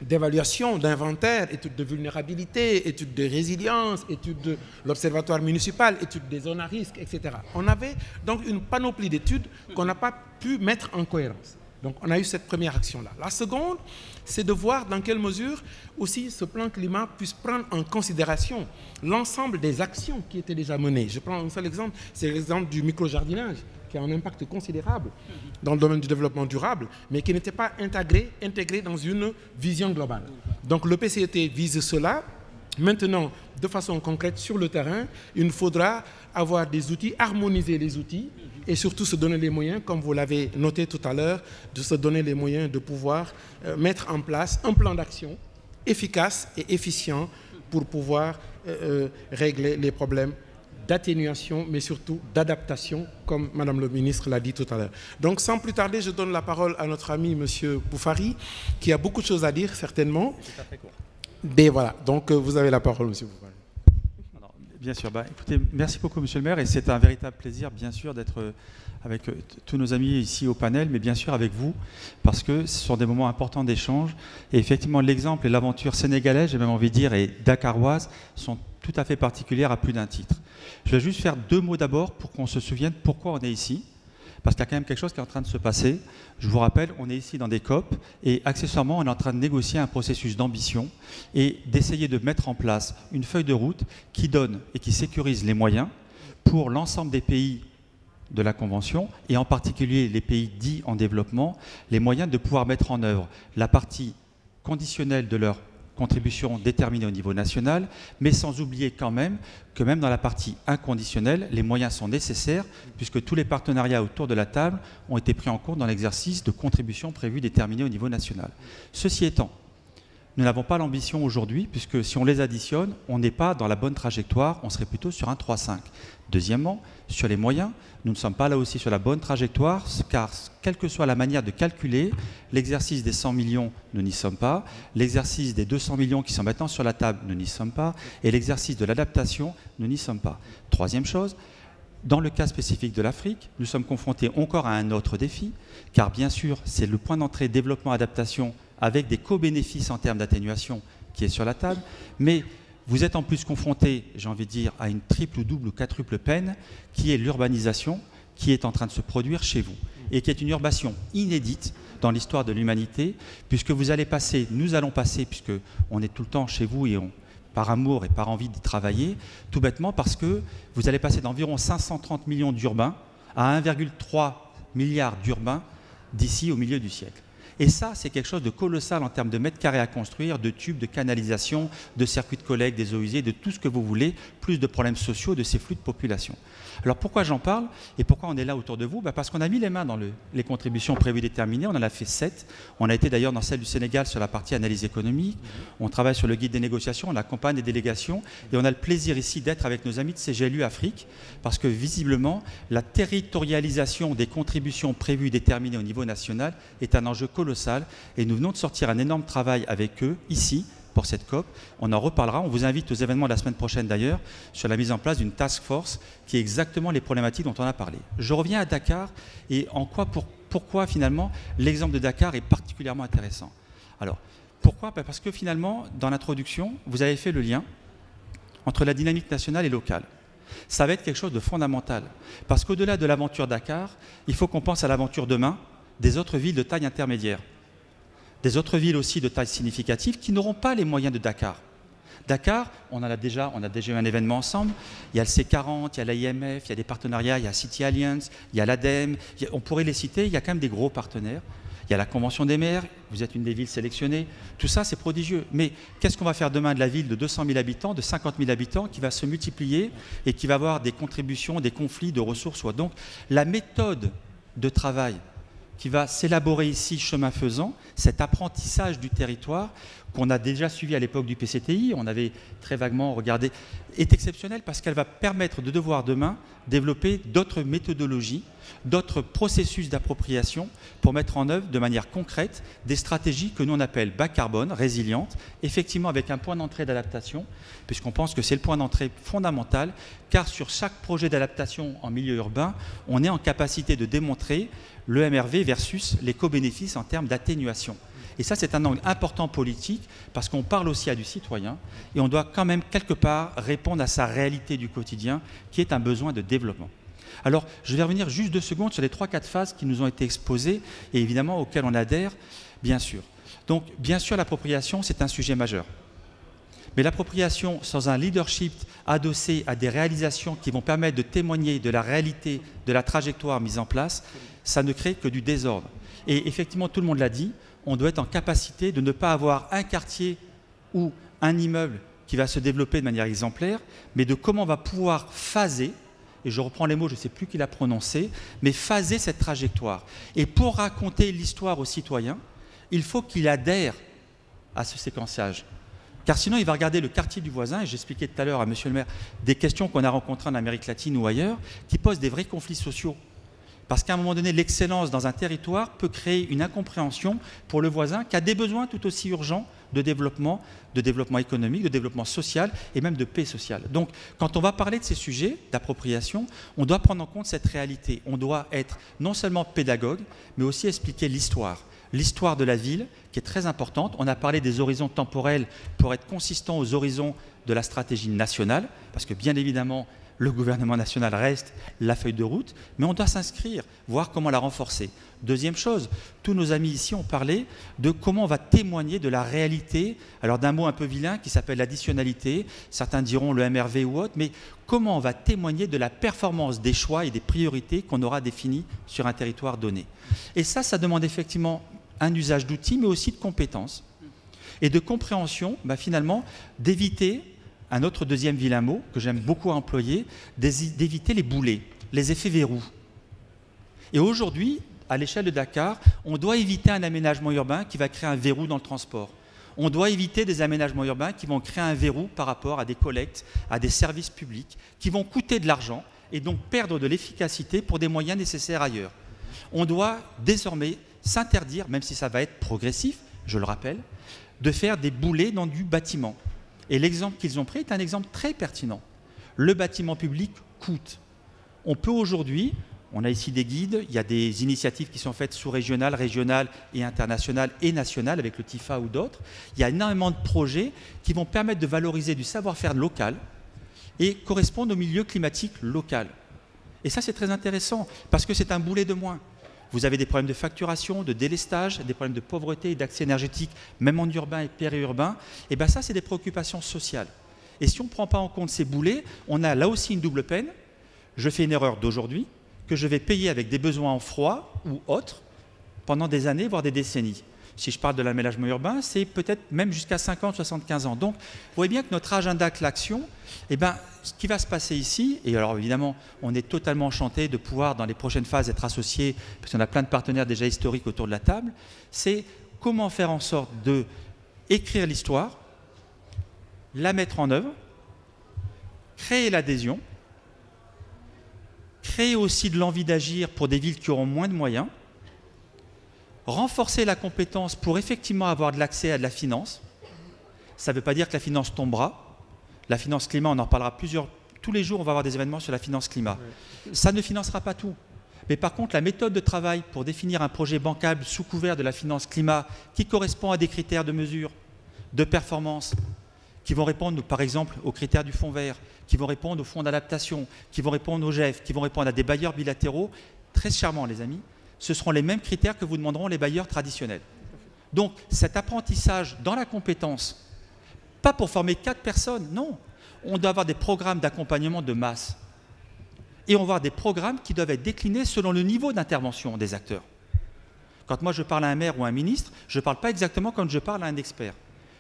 d'évaluation, d'inventaire, études de vulnérabilité, études de résilience, études de l'observatoire municipal, études des zones à risque, etc. On avait donc une panoplie d'études qu'on n'a pas pu mettre en cohérence. Donc on a eu cette première action-là. La seconde, c'est de voir dans quelle mesure aussi ce plan climat puisse prendre en considération l'ensemble des actions qui étaient déjà menées. Je prends un seul exemple, c'est l'exemple du micro-jardinage, qui a un impact considérable dans le domaine du développement durable, mais qui n'était pas intégré dans une vision globale. Donc le PCT vise cela. Maintenant, de façon concrète, sur le terrain, il nous faudra avoir des outils, harmoniser les outils et surtout se donner les moyens, comme vous l'avez noté tout à l'heure, de se donner les moyens de pouvoir mettre en place un plan d'action efficace et efficient pour pouvoir régler les problèmes d'atténuation, mais surtout d'adaptation, comme Madame le ministre l'a dit tout à l'heure. Donc, sans plus tarder, je donne la parole à notre ami Monsieur Boufari, qui a beaucoup de choses à dire, certainement. C'est très court. Mais voilà, donc vous avez la parole, Monsieur Boufari. Alors, bien sûr, écoutez, merci beaucoup, Monsieur le maire, et c'est un véritable plaisir, bien sûr, d'être avec tous nos amis ici au panel, mais bien sûr avec vous, parce que ce sont des moments importants d'échange. Et effectivement, l'exemple et l'aventure sénégalaise, j'ai même envie de dire, et dakaroise, sont tout à fait particulières à plus d'un titre. Je vais juste faire 2 mots d'abord pour qu'on se souvienne pourquoi on est ici, parce qu'il y a quand même quelque chose qui est en train de se passer. Je vous rappelle, on est ici dans des COP et accessoirement, on est en train de négocier un processus d'ambition et d'essayer de mettre en place une feuille de route qui donne et qui sécurise les moyens pour l'ensemble des pays de la Convention et en particulier les pays dits en développement, les moyens de pouvoir mettre en œuvre la partie conditionnelle de leur contribution déterminée au niveau national, mais sans oublier quand même que même dans la partie inconditionnelle, les moyens sont nécessaires puisque tous les partenariats autour de la table ont été pris en compte dans l'exercice de contribution prévue déterminée au niveau national. Ceci étant, nous n'avons pas l'ambition aujourd'hui puisque si on les additionne, on n'est pas dans la bonne trajectoire, on serait plutôt sur un 3,5. Deuxièmement, sur les moyens, nous ne sommes pas là aussi sur la bonne trajectoire, car quelle que soit la manière de calculer, l'exercice des 100 millions, nous n'y sommes pas, l'exercice des 200 millions qui sont maintenant sur la table, nous n'y sommes pas, et l'exercice de l'adaptation, nous n'y sommes pas. Troisième chose, dans le cas spécifique de l'Afrique, nous sommes confrontés encore à un autre défi, car bien sûr, c'est le point d'entrée développement-adaptation avec des co-bénéfices en termes d'atténuation qui est sur la table, mais vous êtes en plus confronté, j'ai envie de dire, à une triple ou double ou quadruple peine qui est l'urbanisation qui est en train de se produire chez vous et qui est une urbanisation inédite dans l'histoire de l'humanité puisque vous allez passer, nous allons passer, puisque on est tout le temps chez vous et par amour et par envie d'y travailler, tout bêtement parce que vous allez passer d'environ 530 millions d'urbains à 1,3 milliard d'urbains d'ici au milieu du siècle. Et ça, c'est quelque chose de colossal en termes de mètres carrés à construire, de tubes, de canalisation, de circuits de collecte, des eaux usées, de tout ce que vous voulez, plus de problèmes sociaux de ces flux de population. Alors pourquoi j'en parle et pourquoi on est là autour de vous? Parce qu'on a mis les mains dans les contributions prévues déterminées, on en a fait 7. On a été d'ailleurs dans celle du Sénégal sur la partie analyse économique, on travaille sur le guide des négociations, on accompagne des délégations et on a le plaisir ici d'être avec nos amis de CGLU Afrique parce que visiblement, la territorialisation des contributions prévues déterminées au niveau national est un enjeu colossal et nous venons de sortir un énorme travail avec eux ici pour cette COP. On en reparlera, on vous invite aux événements de la semaine prochaine d'ailleurs sur la mise en place d'une task force qui est exactement les problématiques dont on a parlé. Je reviens à Dakar et pourquoi finalement l'exemple de Dakar est particulièrement intéressant. Alors pourquoi? Parce que finalement dans l'introduction vous avez fait le lien entre la dynamique nationale et locale. Ça va être quelque chose de fondamental parce qu'au-delà de l'aventure Dakar, il faut qu'on pense à l'aventure demain des autres villes de taille intermédiaire. Des autres villes aussi de taille significative qui n'auront pas les moyens de Dakar. Dakar, on a déjà eu un événement ensemble, il y a le C40, il y a l'IMF, il y a des partenariats, il y a City Alliance, il y a l'ADEME, on pourrait les citer, il y a quand même des gros partenaires. Il y a la Convention des maires, vous êtes une des villes sélectionnées, tout ça c'est prodigieux. Mais qu'est-ce qu'on va faire demain de la ville de 200 000 habitants, de 50 000 habitants, qui va se multiplier et qui va avoir des contributions, des conflits de ressources? Donc la méthode de travail qui va s'élaborer ici, chemin faisant, cet apprentissage du territoire qu'on a déjà suivi à l'époque du PCTI, on avait très vaguement regardé, est exceptionnelle parce qu'elle va permettre de devoir demain développer d'autres méthodologies, d'autres processus d'appropriation pour mettre en œuvre de manière concrète des stratégies que nous on appelle bas carbone, résilientes, effectivement avec un point d'entrée d'adaptation, puisqu'on pense que c'est le point d'entrée fondamental, car sur chaque projet d'adaptation en milieu urbain, on est en capacité de démontrer le MRV versus l'éco-bénéfice en termes d'atténuation. Et ça, c'est un angle important politique parce qu'on parle aussi à du citoyen et on doit quand même quelque part répondre à sa réalité du quotidien qui est un besoin de développement. Alors, je vais revenir juste 2 secondes sur les 3-4 phases qui nous ont été exposées et évidemment auxquelles on adhère, bien sûr. Donc, bien sûr, l'appropriation, c'est un sujet majeur. Mais l'appropriation sans un leadership adossé à des réalisations qui vont permettre de témoigner de la réalité de la trajectoire mise en place, ça ne crée que du désordre. Et effectivement, tout le monde l'a dit, on doit être en capacité de ne pas avoir un quartier ou un immeuble qui va se développer de manière exemplaire, mais de comment on va pouvoir phaser, et je reprends les mots, je ne sais plus qui l'a prononcé, mais phaser cette trajectoire. Et pour raconter l'histoire aux citoyens, il faut qu'il adhère à ce séquençage. Car sinon, il va regarder le quartier du voisin, et j'expliquais tout à l'heure à monsieur le maire des questions qu'on a rencontrées en Amérique latine ou ailleurs, qui posent des vrais conflits sociaux. Parce qu'à un moment donné, l'excellence dans un territoire peut créer une incompréhension pour le voisin qui a des besoins tout aussi urgents de développement économique, de développement social et même de paix sociale. Donc, quand on va parler de ces sujets d'appropriation, on doit prendre en compte cette réalité. On doit être non seulement pédagogue, mais aussi expliquer l'histoire. L'histoire de la ville, qui est très importante. On a parlé des horizons temporels pour être consistant aux horizons de la stratégie nationale, parce que bien évidemment, le gouvernement national reste la feuille de route, mais on doit s'inscrire, voir comment la renforcer. Deuxième chose, tous nos amis ici ont parlé de comment on va témoigner de la réalité, alors d'un mot un peu vilain qui s'appelle l'additionnalité, certains diront le MRV ou autre, mais comment on va témoigner de la performance des choix et des priorités qu'on aura définis sur un territoire donné. Et ça demande effectivement un usage d'outils, mais aussi de compétences et de compréhension, finalement, d'éviter un autre deuxième vilain mot que j'aime beaucoup employer, d'éviter les boulets, les effets verrous. Et aujourd'hui, à l'échelle de Dakar, on doit éviter un aménagement urbain qui va créer un verrou dans le transport. On doit éviter des aménagements urbains qui vont créer un verrou par rapport à des collectes, à des services publics, qui vont coûter de l'argent et donc perdre de l'efficacité pour des moyens nécessaires ailleurs. On doit désormais s'interdire, même si ça va être progressif, je le rappelle, de faire des boulets dans du bâtiment. Et l'exemple qu'ils ont pris est un exemple très pertinent. Le bâtiment public coûte. On peut aujourd'hui, on a ici des guides, il y a des initiatives qui sont faites sous-régionales, régionales et internationales et nationales avec le TIFA ou d'autres. Il y a énormément de projets qui vont permettre de valoriser du savoir-faire local et correspondre au milieu climatique local. Et ça, c'est très intéressant parce que c'est un boulet de moins. Vous avez des problèmes de facturation, de délestage, des problèmes de pauvreté et d'accès énergétique, même en urbain et périurbain. Et bien ça, c'est des préoccupations sociales. Et si on ne prend pas en compte ces boulets, on a là aussi une double peine. Je fais une erreur d'aujourd'hui, que je vais payer avec des besoins en froid ou autres pendant des années, voire des décennies. Si je parle de l'aménagement urbain, c'est peut-être même jusqu'à 50, 75 ans. Donc, vous voyez bien que notre agenda Claction, ce qui va se passer ici, et alors évidemment, on est totalement enchanté de pouvoir, dans les prochaines phases, être associés, parce qu'on a plein de partenaires déjà historiques autour de la table, c'est comment faire en sorte d'écrire l'histoire, la mettre en œuvre, créer l'adhésion, créer aussi de l'envie d'agir pour des villes qui auront moins de moyens, renforcer la compétence pour effectivement avoir de l'accès à de la finance. Ça ne veut pas dire que la finance tombera. La finance climat, on en parlera tous les jours, on va avoir des événements sur la finance climat. Ça ne financera pas tout. Mais par contre, la méthode de travail pour définir un projet bancable sous couvert de la finance climat qui correspond à des critères de mesure, de performance, qui vont répondre par exemple aux critères du fonds vert, qui vont répondre au fonds d'adaptation, qui vont répondre au GEF, qui vont répondre à des bailleurs bilatéraux, très charmants les amis, ce seront les mêmes critères que vous demanderont les bailleurs traditionnels. Donc cet apprentissage dans la compétence, pas pour former 4 personnes, non. On doit avoir des programmes d'accompagnement de masse. Et on va avoir des programmes qui doivent être déclinés selon le niveau d'intervention des acteurs. Quand moi je parle à un maire ou à un ministre, je ne parle pas exactement comme je parle à un expert.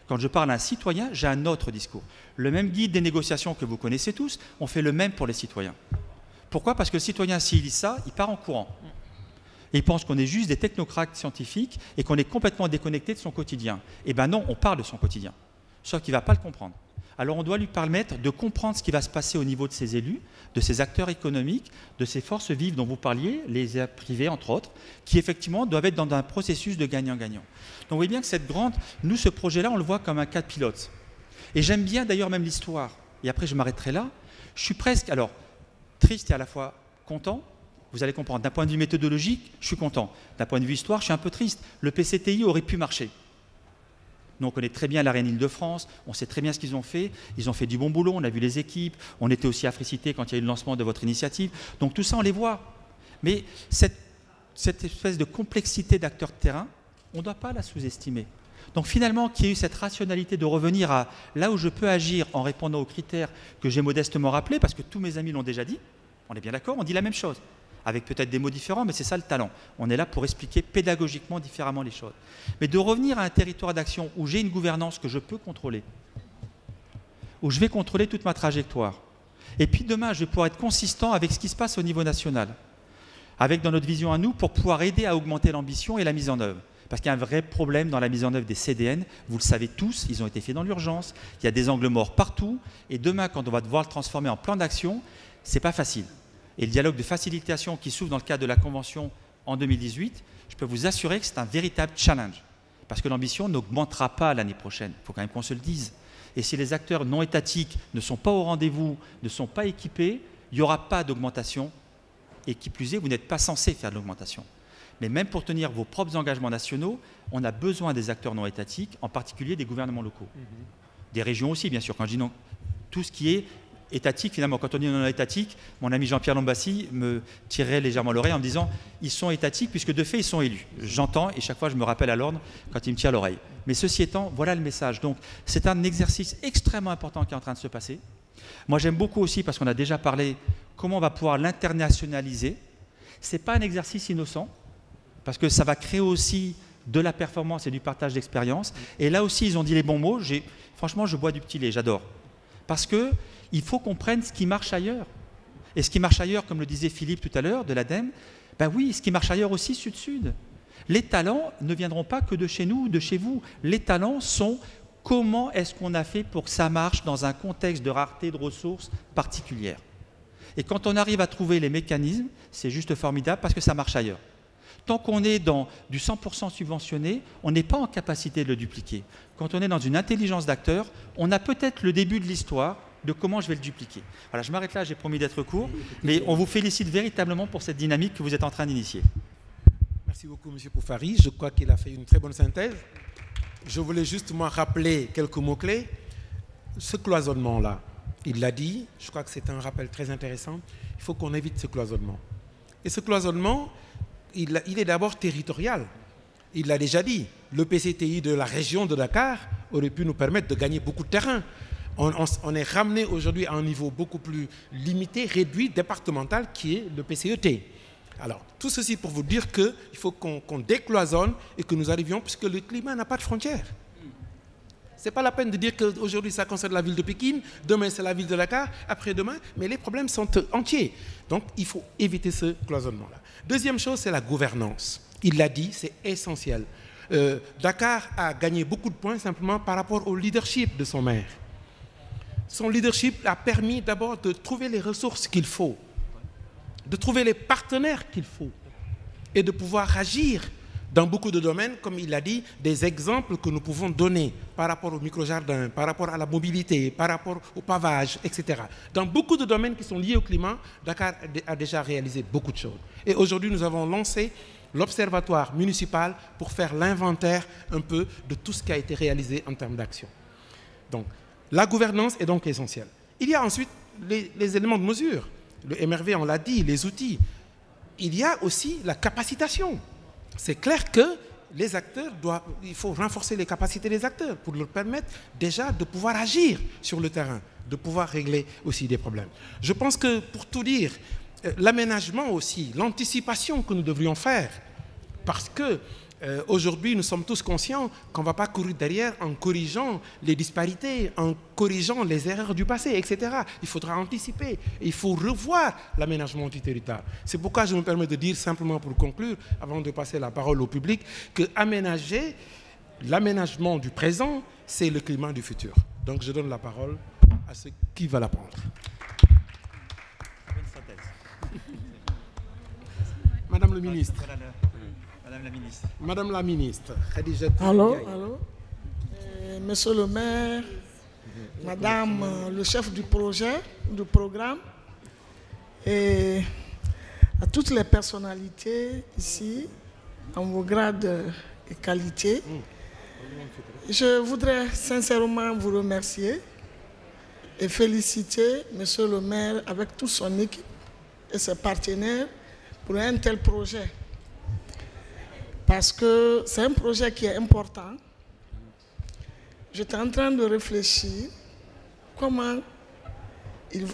Quand je parle à un citoyen, j'ai un autre discours. Le même guide des négociations que vous connaissez tous, on fait le même pour les citoyens. Pourquoi ? Parce que le citoyen, s'il lit ça, il part en courant. Et il pense qu'on est juste des technocrates scientifiques et qu'on est complètement déconnecté de son quotidien. Eh bien non, on parle de son quotidien, sauf qu'il ne va pas le comprendre. Alors on doit lui permettre de comprendre ce qui va se passer au niveau de ses élus, de ses acteurs économiques, de ces forces vives dont vous parliez, les privés entre autres, qui effectivement doivent être dans un processus de gagnant-gagnant. Donc vous voyez bien que nous, ce projet-là, on le voit comme un cas de pilote. Et j'aime bien d'ailleurs même l'histoire. Et après, je m'arrêterai là. Je suis presque, alors, triste et à la fois content. Vous allez comprendre. D'un point de vue méthodologique, je suis content. D'un point de vue histoire, je suis un peu triste. Le PCTI aurait pu marcher. Nous, on connaît très bien l'Arène Île-de-France, on sait très bien ce qu'ils ont fait. Ils ont fait du bon boulot, on a vu les équipes, on était aussi à Fricité quand il y a eu le lancement de votre initiative. Donc tout ça, on les voit. Mais cette espèce de complexité d'acteurs de terrain, on ne doit pas la sous-estimer. Donc finalement, qu'il y ait eu cette rationalité de revenir à là où je peux agir en répondant aux critères que j'ai modestement rappelés, parce que tous mes amis l'ont déjà dit, on est bien d'accord, on dit la même chose, avec peut-être des mots différents, mais c'est ça le talent. On est là pour expliquer pédagogiquement différemment les choses. Mais de revenir à un territoire d'action où j'ai une gouvernance que je peux contrôler, où je vais contrôler toute ma trajectoire. Et puis demain, je vais pouvoir être consistant avec ce qui se passe au niveau national, avec dans notre vision à nous, pour pouvoir aider à augmenter l'ambition et la mise en œuvre. Parce qu'il y a un vrai problème dans la mise en œuvre des CDN. Vous le savez tous, ils ont été faits dans l'urgence. Il y a des angles morts partout. Et demain, quand on va devoir le transformer en plan d'action, ce n'est pas facile. Et le dialogue de facilitation qui s'ouvre dans le cadre de la Convention en 2018, je peux vous assurer que c'est un véritable challenge. Parce que l'ambition n'augmentera pas l'année prochaine. Il faut quand même qu'on se le dise. Et si les acteurs non étatiques ne sont pas au rendez-vous, ne sont pas équipés, il n'y aura pas d'augmentation. Et qui plus est, vous n'êtes pas censé faire de l'augmentation. Mais même pour tenir vos propres engagements nationaux, on a besoin des acteurs non étatiques, en particulier des gouvernements locaux. Des régions aussi, bien sûr. Quand je dis non, tout ce qui est étatique, finalement, quand on dit non étatique, mon ami Jean-Pierre Lombassi me tirerait légèrement l'oreille en me disant « ils sont étatiques puisque de fait, ils sont élus ». J'entends et chaque fois, je me rappelle à l'ordre quand il me tire l'oreille. Mais ceci étant, voilà le message. Donc, c'est un exercice extrêmement important qui est en train de se passer. Moi, j'aime beaucoup aussi, parce qu'on a déjà parlé, comment on va pouvoir l'internationaliser. Ce n'est pas un exercice innocent, parce que ça va créer aussi de la performance et du partage d'expérience. Et là aussi, ils ont dit les bons mots. Franchement, je bois du petit lait, j'adore. Parce qu'il faut qu'on prenne ce qui marche ailleurs. Et ce qui marche ailleurs, comme le disait Philippe tout à l'heure, de l'ADEME, ben oui, ce qui marche ailleurs aussi, sud-sud. Les talents ne viendront pas que de chez nous ou de chez vous. Les talents sont comment est-ce qu'on a fait pour que ça marche dans un contexte de rareté de ressources particulières. Et quand on arrive à trouver les mécanismes, c'est juste formidable parce que ça marche ailleurs. Tant qu'on est dans du 100% subventionné, on n'est pas en capacité de le dupliquer. Quand on est dans une intelligence d'acteur, on a peut-être le début de l'histoire de comment je vais le dupliquer. Voilà, je m'arrête là, j'ai promis d'être court, mais on vous félicite véritablement pour cette dynamique que vous êtes en train d'initier. Merci beaucoup, M. Poufari. Je crois qu'il a fait une très bonne synthèse. Je voulais justement rappeler quelques mots-clés. Ce cloisonnement-là, il l'a dit, je crois que c'est un rappel très intéressant. Il faut qu'on évite ce cloisonnement. Et ce cloisonnement, il est d'abord territorial. Il l'a déjà dit, le PCTI de la région de Dakar aurait pu nous permettre de gagner beaucoup de terrain. On est ramené aujourd'hui à un niveau beaucoup plus limité, réduit, départemental, qui est le PCET. Alors, tout ceci pour vous dire qu'il faut qu'on décloisonne et que nous arrivions, puisque le climat n'a pas de frontières. Ce n'est pas la peine de dire qu'aujourd'hui ça concerne la ville de Pékin, demain c'est la ville de Dakar, après-demain, mais les problèmes sont entiers. Donc il faut éviter ce cloisonnement-là. Deuxième chose, c'est la gouvernance. Il l'a dit, c'est essentiel. Dakar a gagné beaucoup de points simplement par rapport au leadership de son maire. Son leadership a permis d'abord de trouver les ressources qu'il faut, de trouver les partenaires qu'il faut et de pouvoir agir dans beaucoup de domaines, comme il l'a dit, des exemples que nous pouvons donner par rapport au micro-jardin, par rapport à la mobilité, par rapport au pavage, etc. Dans beaucoup de domaines qui sont liés au climat, Dakar a déjà réalisé beaucoup de choses. Et aujourd'hui, nous avons lancé l'observatoire municipal pour faire l'inventaire un peu de tout ce qui a été réalisé en termes d'action. Donc, la gouvernance est donc essentielle. Il y a ensuite les éléments de mesure. Le MRV, on l'a dit, les outils. Il y a aussi la capacitation. C'est clair que les acteurs il faut renforcer les capacités des acteurs pour leur permettre déjà de pouvoir agir sur le terrain, de pouvoir régler aussi des problèmes. Je pense que pour tout dire, l'aménagement aussi, l'anticipation que nous devrions faire, parce que Aujourd'hui, nous sommes tous conscients qu'on ne va pas courir derrière en corrigeant les disparités, en corrigeant les erreurs du passé, etc. Il faudra anticiper. Il faut revoir l'aménagement du territoire. C'est pourquoi je me permets de dire simplement pour conclure, avant de passer la parole au public, que aménager l'aménagement du présent, c'est le climat du futur. Donc je donne la parole à ceux qui veulent la prendre. Madame le ministre. Madame la ministre. Madame la ministre. Allô. Monsieur le maire, Madame le chef du projet, du programme, et à toutes les personnalités ici, en vos grades et qualités, je voudrais sincèrement vous remercier et féliciter Monsieur le maire avec toute son équipe et ses partenaires pour un tel projet. Parce que c'est un projet qui est important. J'étais en train de réfléchir comment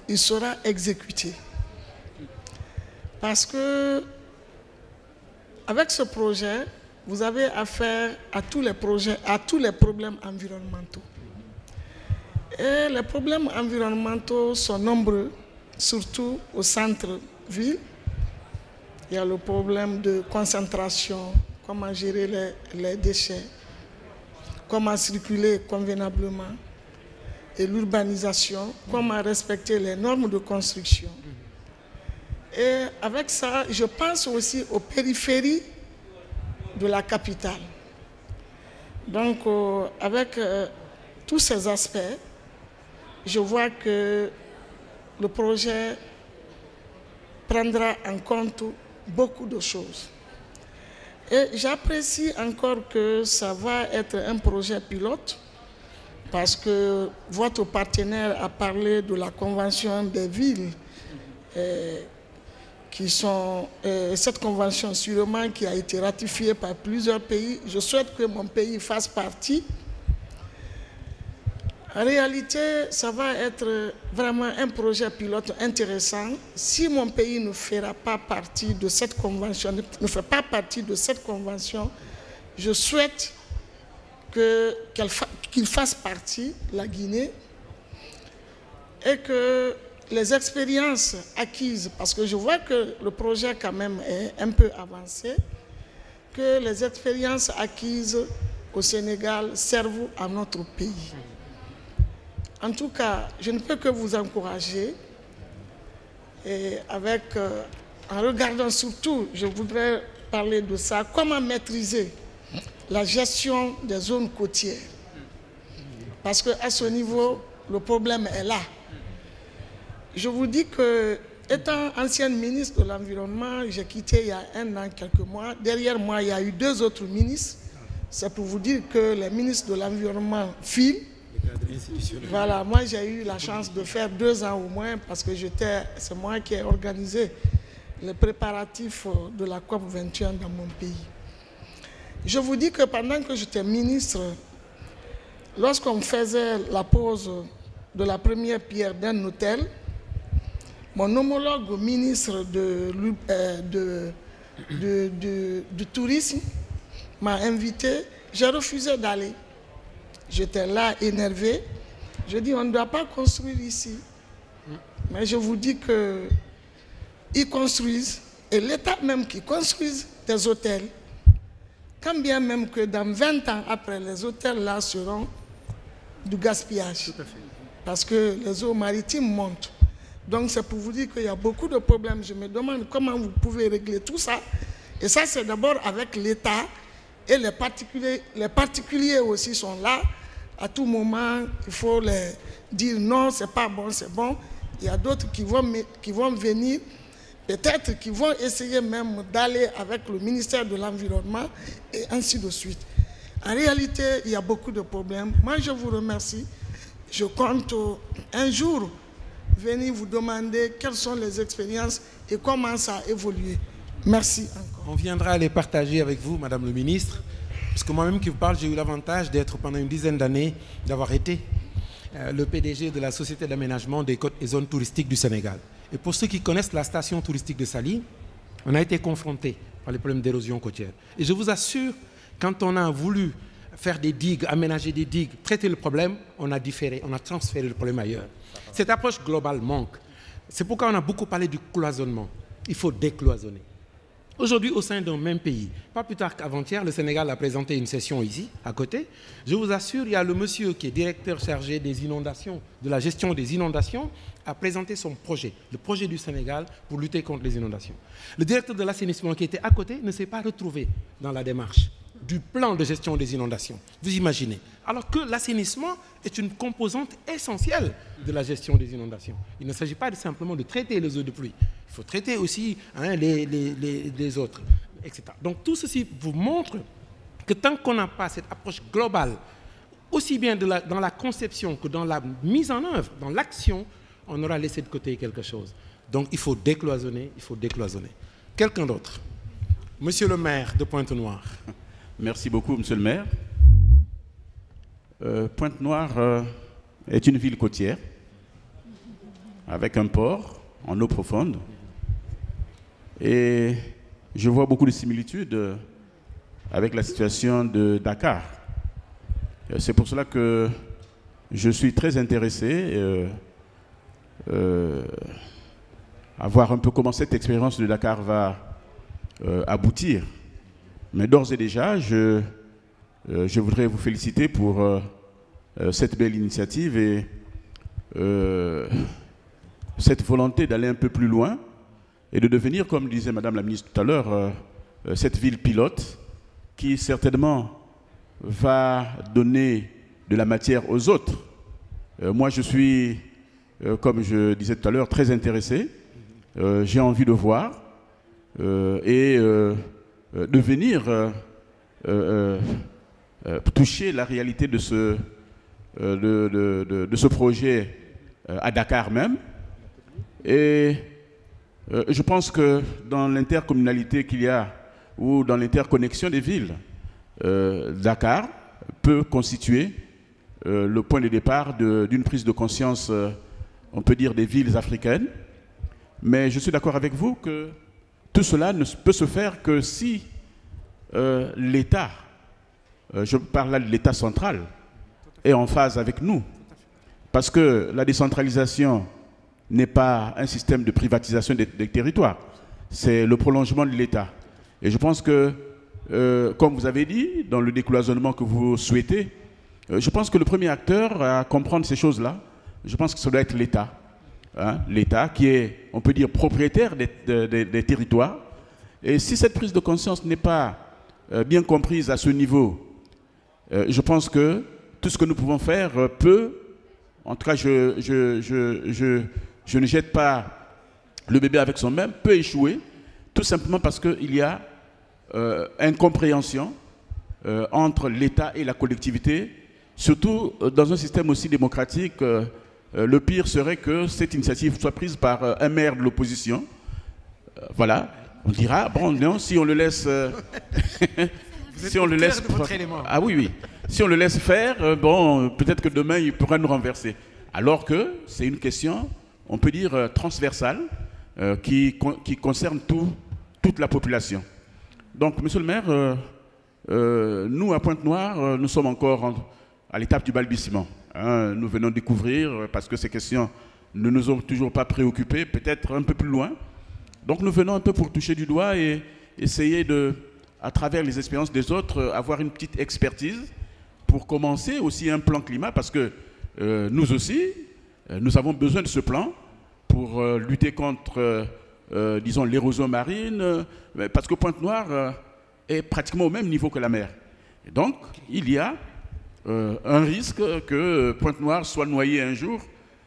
il sera exécuté. Parce que avec ce projet, vous avez affaire à tous les projets, à tous les problèmes environnementaux. Et les problèmes environnementaux sont nombreux, surtout au centre-ville. Il y a le problème de concentration, comment gérer les déchets, comment circuler convenablement, et l'urbanisation, comment respecter les normes de construction. Et avec ça, je pense aussi aux périphéries de la capitale. Donc, avec tous ces aspects, je vois que le projet prendra en compte beaucoup de choses. Et j'apprécie encore que ça va être un projet pilote parce que votre partenaire a parlé de la Convention des villes qui sont... cette convention sûrement qui a été ratifiée par plusieurs pays. Je souhaite que mon pays fasse partie. En réalité, ça va être vraiment un projet pilote intéressant. Si mon pays ne fera pas partie de cette convention, ne fait pas partie de cette convention, je souhaite qu'il fasse partie, la Guinée, et que les expériences acquises, parce que je vois que le projet quand même est un peu avancé, que les expériences acquises au Sénégal servent à notre pays. En tout cas, je ne peux que vous encourager et en regardant surtout, je voudrais parler de ça, comment maîtriser la gestion des zones côtières. Parce qu'à ce niveau, le problème est là. Je vous dis que, étant ancienne ministre de l'Environnement, j'ai quitté il y a 1 an, quelques mois. Derrière moi, il y a eu 2 autres ministres. C'est pour vous dire que les ministres de l'Environnement filent. Voilà, moi j'ai eu la chance de faire 2 ans au moins parce que c'est moi qui ai organisé les préparatifs de la COP 21 dans mon pays. Je vous dis que pendant que j'étais ministre, lorsqu'on faisait la pose de la première pierre d'un hôtel, mon homologue ministre du tourisme m'a invité, j'ai refusé d'aller. J'étais là, énervé. Je dis, on ne doit pas construire ici. Mais je vous dis qu'ils construisent, et l'État même qui construise des hôtels, quand bien même que dans 20 ans après, les hôtels là seront du gaspillage. Tout à fait. Parce que les eaux maritimes montent. Donc c'est pour vous dire qu'il y a beaucoup de problèmes. Je me demande comment vous pouvez régler tout ça. Et ça, c'est d'abord avec l'État. Et les particuliers aussi sont là. À tout moment, il faut les dire non, c'est pas bon, c'est bon. Il y a d'autres qui vont venir, peut-être qui vont essayer même d'aller avec le ministère de l'Environnement et ainsi de suite. En réalité, il y a beaucoup de problèmes. Moi, je vous remercie. Je compte un jour venir vous demander quelles sont les expériences et comment ça a évolué. Merci encore. On viendra les partager avec vous, Madame le ministre, parce que moi-même qui vous parle, j'ai eu l'avantage d'être pendant une dizaine d'années, d'avoir été le PDG de la Société d'aménagement des côtes et zones touristiques du Sénégal. Et pour ceux qui connaissent la station touristique de Saly, on a été confrontés par les problèmes d'érosion côtière. Et je vous assure Quand on a voulu faire des digues, aménager des digues, traiter le problème, on a différé, on a transféré le problème ailleurs. Cette approche globale manque. C'est pourquoi on a beaucoup parlé du cloisonnement. Il faut décloisonner. Aujourd'hui, au sein d'un même pays, pas plus tard qu'avant-hier, le Sénégal a présenté une session ici, à côté. Je vous assure, il y a le monsieur qui est directeur chargé des inondations, de la gestion des inondations, a présenté son projet, le projet du Sénégal pour lutter contre les inondations. Le directeur de l'assainissement qui était à côté ne s'est pas retrouvé dans la démarche du plan de gestion des inondations. Vous imaginez? Alors que l'assainissement est une composante essentielle de la gestion des inondations. Il ne s'agit pas simplement de traiter les eaux de pluie. Il faut traiter aussi les autres, etc. Donc tout ceci vous montre que tant qu'on n'a pas cette approche globale, aussi bien dans la conception que dans la mise en œuvre, dans l'action, on aura laissé de côté quelque chose. Donc il faut décloisonner, il faut décloisonner. Quelqu'un d'autre? Monsieur le maire de Pointe-Noire. Merci beaucoup, monsieur le maire. Pointe-Noire est une ville côtière avec un port en eau profonde. Et je vois beaucoup de similitudes avec la situation de Dakar. C'est pour cela que je suis très intéressé à voir un peu comment cette expérience de Dakar va aboutir. Mais d'ores et déjà, je voudrais vous féliciter pour cette belle initiative et cette volonté d'aller un peu plus loin et de devenir, comme disait Madame la ministre tout à l'heure, cette ville pilote qui certainement va donner de la matière aux autres. Moi, je suis, comme je disais tout à l'heure, très intéressé. J'ai envie de voir et de venir toucher la réalité de ce projet à Dakar même. Et je pense que dans l'intercommunalité qu'il y a ou dans l'interconnexion des villes, Dakar peut constituer le point de départ d'une prise de conscience, on peut dire, des villes africaines. Mais je suis d'accord avec vous que tout cela ne peut se faire que si l'État, je parle là de l'État central, est en phase avec nous. Parce que la décentralisation n'est pas un système de privatisation des territoires, c'est le prolongement de l'État. Et je pense que, comme vous avez dit, dans le décloisonnement que vous souhaitez, je pense que le premier acteur à comprendre ces choses-là, je pense que ça doit être l'État. Hein, l'État qui est, on peut dire, propriétaire des territoires. Et si cette prise de conscience n'est pas bien comprise à ce niveau, je pense que tout ce que nous pouvons faire peut, en tout cas je ne jette pas le bébé avec son bain, peut échouer, tout simplement parce qu'il y a incompréhension entre l'État et la collectivité, surtout dans un système aussi démocratique. Le pire serait que cette initiative soit prise par un maire de l'opposition. Voilà, on dira, bon, non, si on le laisse... si on le laisse... Ah oui, oui. Si on le laisse faire, bon, peut-être que demain, il pourra nous renverser. Alors que c'est une question, on peut dire, transversale, qui concerne toute la population. Donc, monsieur le maire, nous, à Pointe-Noire, nous sommes encore à l'étape du balbutiement. Hein, nous venons découvrir, parce que ces questions ne nous ont toujours pas préoccupés, peut-être un peu plus loin. Donc nous venons un peu pour toucher du doigt et essayer de, à travers les expériences des autres, avoir une petite expertise pour commencer aussi un plan climat, parce que nous aussi, nous avons besoin de ce plan pour lutter contre, disons, l'érosion marine, parce que Pointe-Noire est pratiquement au même niveau que la mer. Et donc, il y a un risque que Pointe-Noire soit noyée un jour.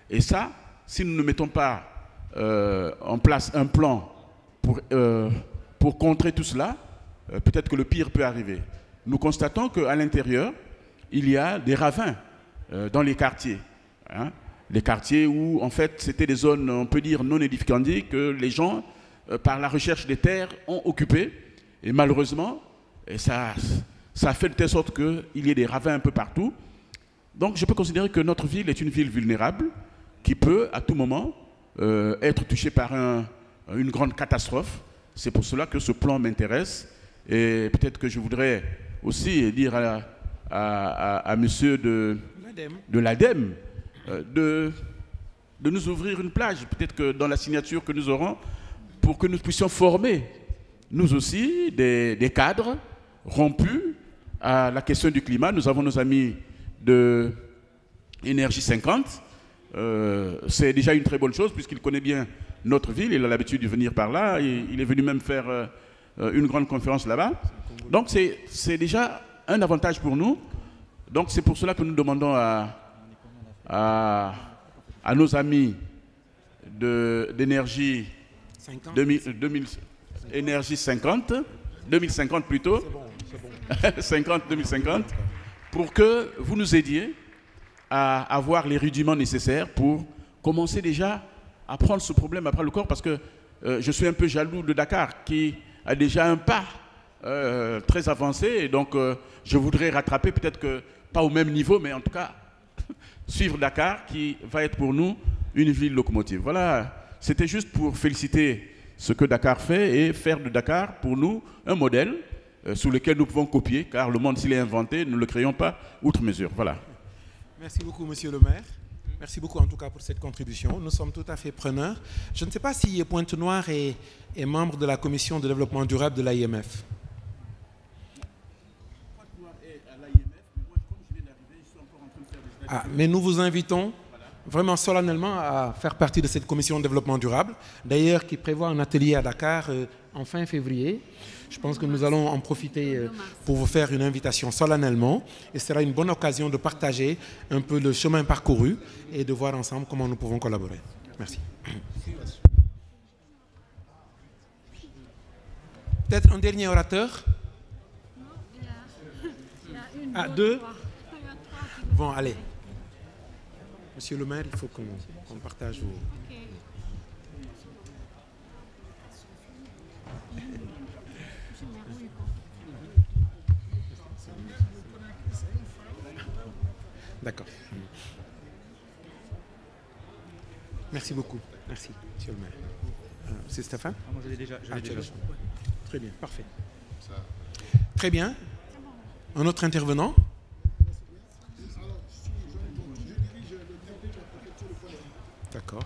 Et ça, si nous ne mettons pas en place un plan pour contrer tout cela, peut-être que le pire peut arriver. Nous constatons qu'à l'intérieur, il y a des ravins dans les quartiers. Hein, les quartiers où, en fait, c'était des zones, on peut dire, non édificantes, que les gens, par la recherche des terres, ont occupées. Et malheureusement, ça a fait de telle sorte qu'il y ait des ravins un peu partout. Donc je peux considérer que notre ville est une ville vulnérable qui peut à tout moment être touchée par une grande catastrophe. C'est pour cela que ce plan m'intéresse et peut-être que je voudrais aussi dire à monsieur de l'ADEME de nous ouvrir une plage, peut-être que dans la signature que nous aurons, pour que nous puissions former, nous aussi, des cadres rompus à la question du climat. Nous avons nos amis de Énergie 50. C'est déjà une très bonne chose, puisqu'il connaît bien notre ville, il a l'habitude de venir par là, il est venu même faire une grande conférence là-bas. Donc c'est déjà un avantage pour nous. Donc c'est pour cela que nous demandons à nos amis d'énergie 2050 plutôt, 2050, pour que vous nous aidiez à avoir les rudiments nécessaires pour commencer déjà à prendre ce problème après le corps, parce que je suis un peu jaloux de Dakar qui a déjà un pas très avancé, et donc je voudrais rattraper, peut-être que pas au même niveau, mais en tout cas suivre Dakar qui va être pour nous une ville locomotive. Voilà, c'était juste pour féliciter ce que Dakar fait et faire de Dakar pour nous un modèle sur lequel nous pouvons copier, car le monde s'il est inventé, nous ne le créons pas outre mesure. Voilà. Merci beaucoup, monsieur le maire. Merci beaucoup en tout cas pour cette contribution. Nous sommes tout à fait preneurs. Je ne sais pas si Pointe-Noire est membre de la commission de développement durable de l'AIMF. Mais nous vous invitons vraiment solennellement à faire partie de cette commission de développement durable, d'ailleurs qui prévoit un atelier à Dakar en fin février. Je pense que nous allons en profiter pour vous faire une invitation solennellement, et ce sera une bonne occasion de partager un peu le chemin parcouru et de voir ensemble comment nous pouvons collaborer. Merci. Peut-être un dernier orateur? Ah, deux? Bon, allez. Monsieur le maire, il faut qu'on partage vos... D'accord. Merci beaucoup. Merci, monsieur le maire. C'est Stéphane? Moi, je l'ai déjà. Très bien, parfait. Très bien. Un autre intervenant? D'accord.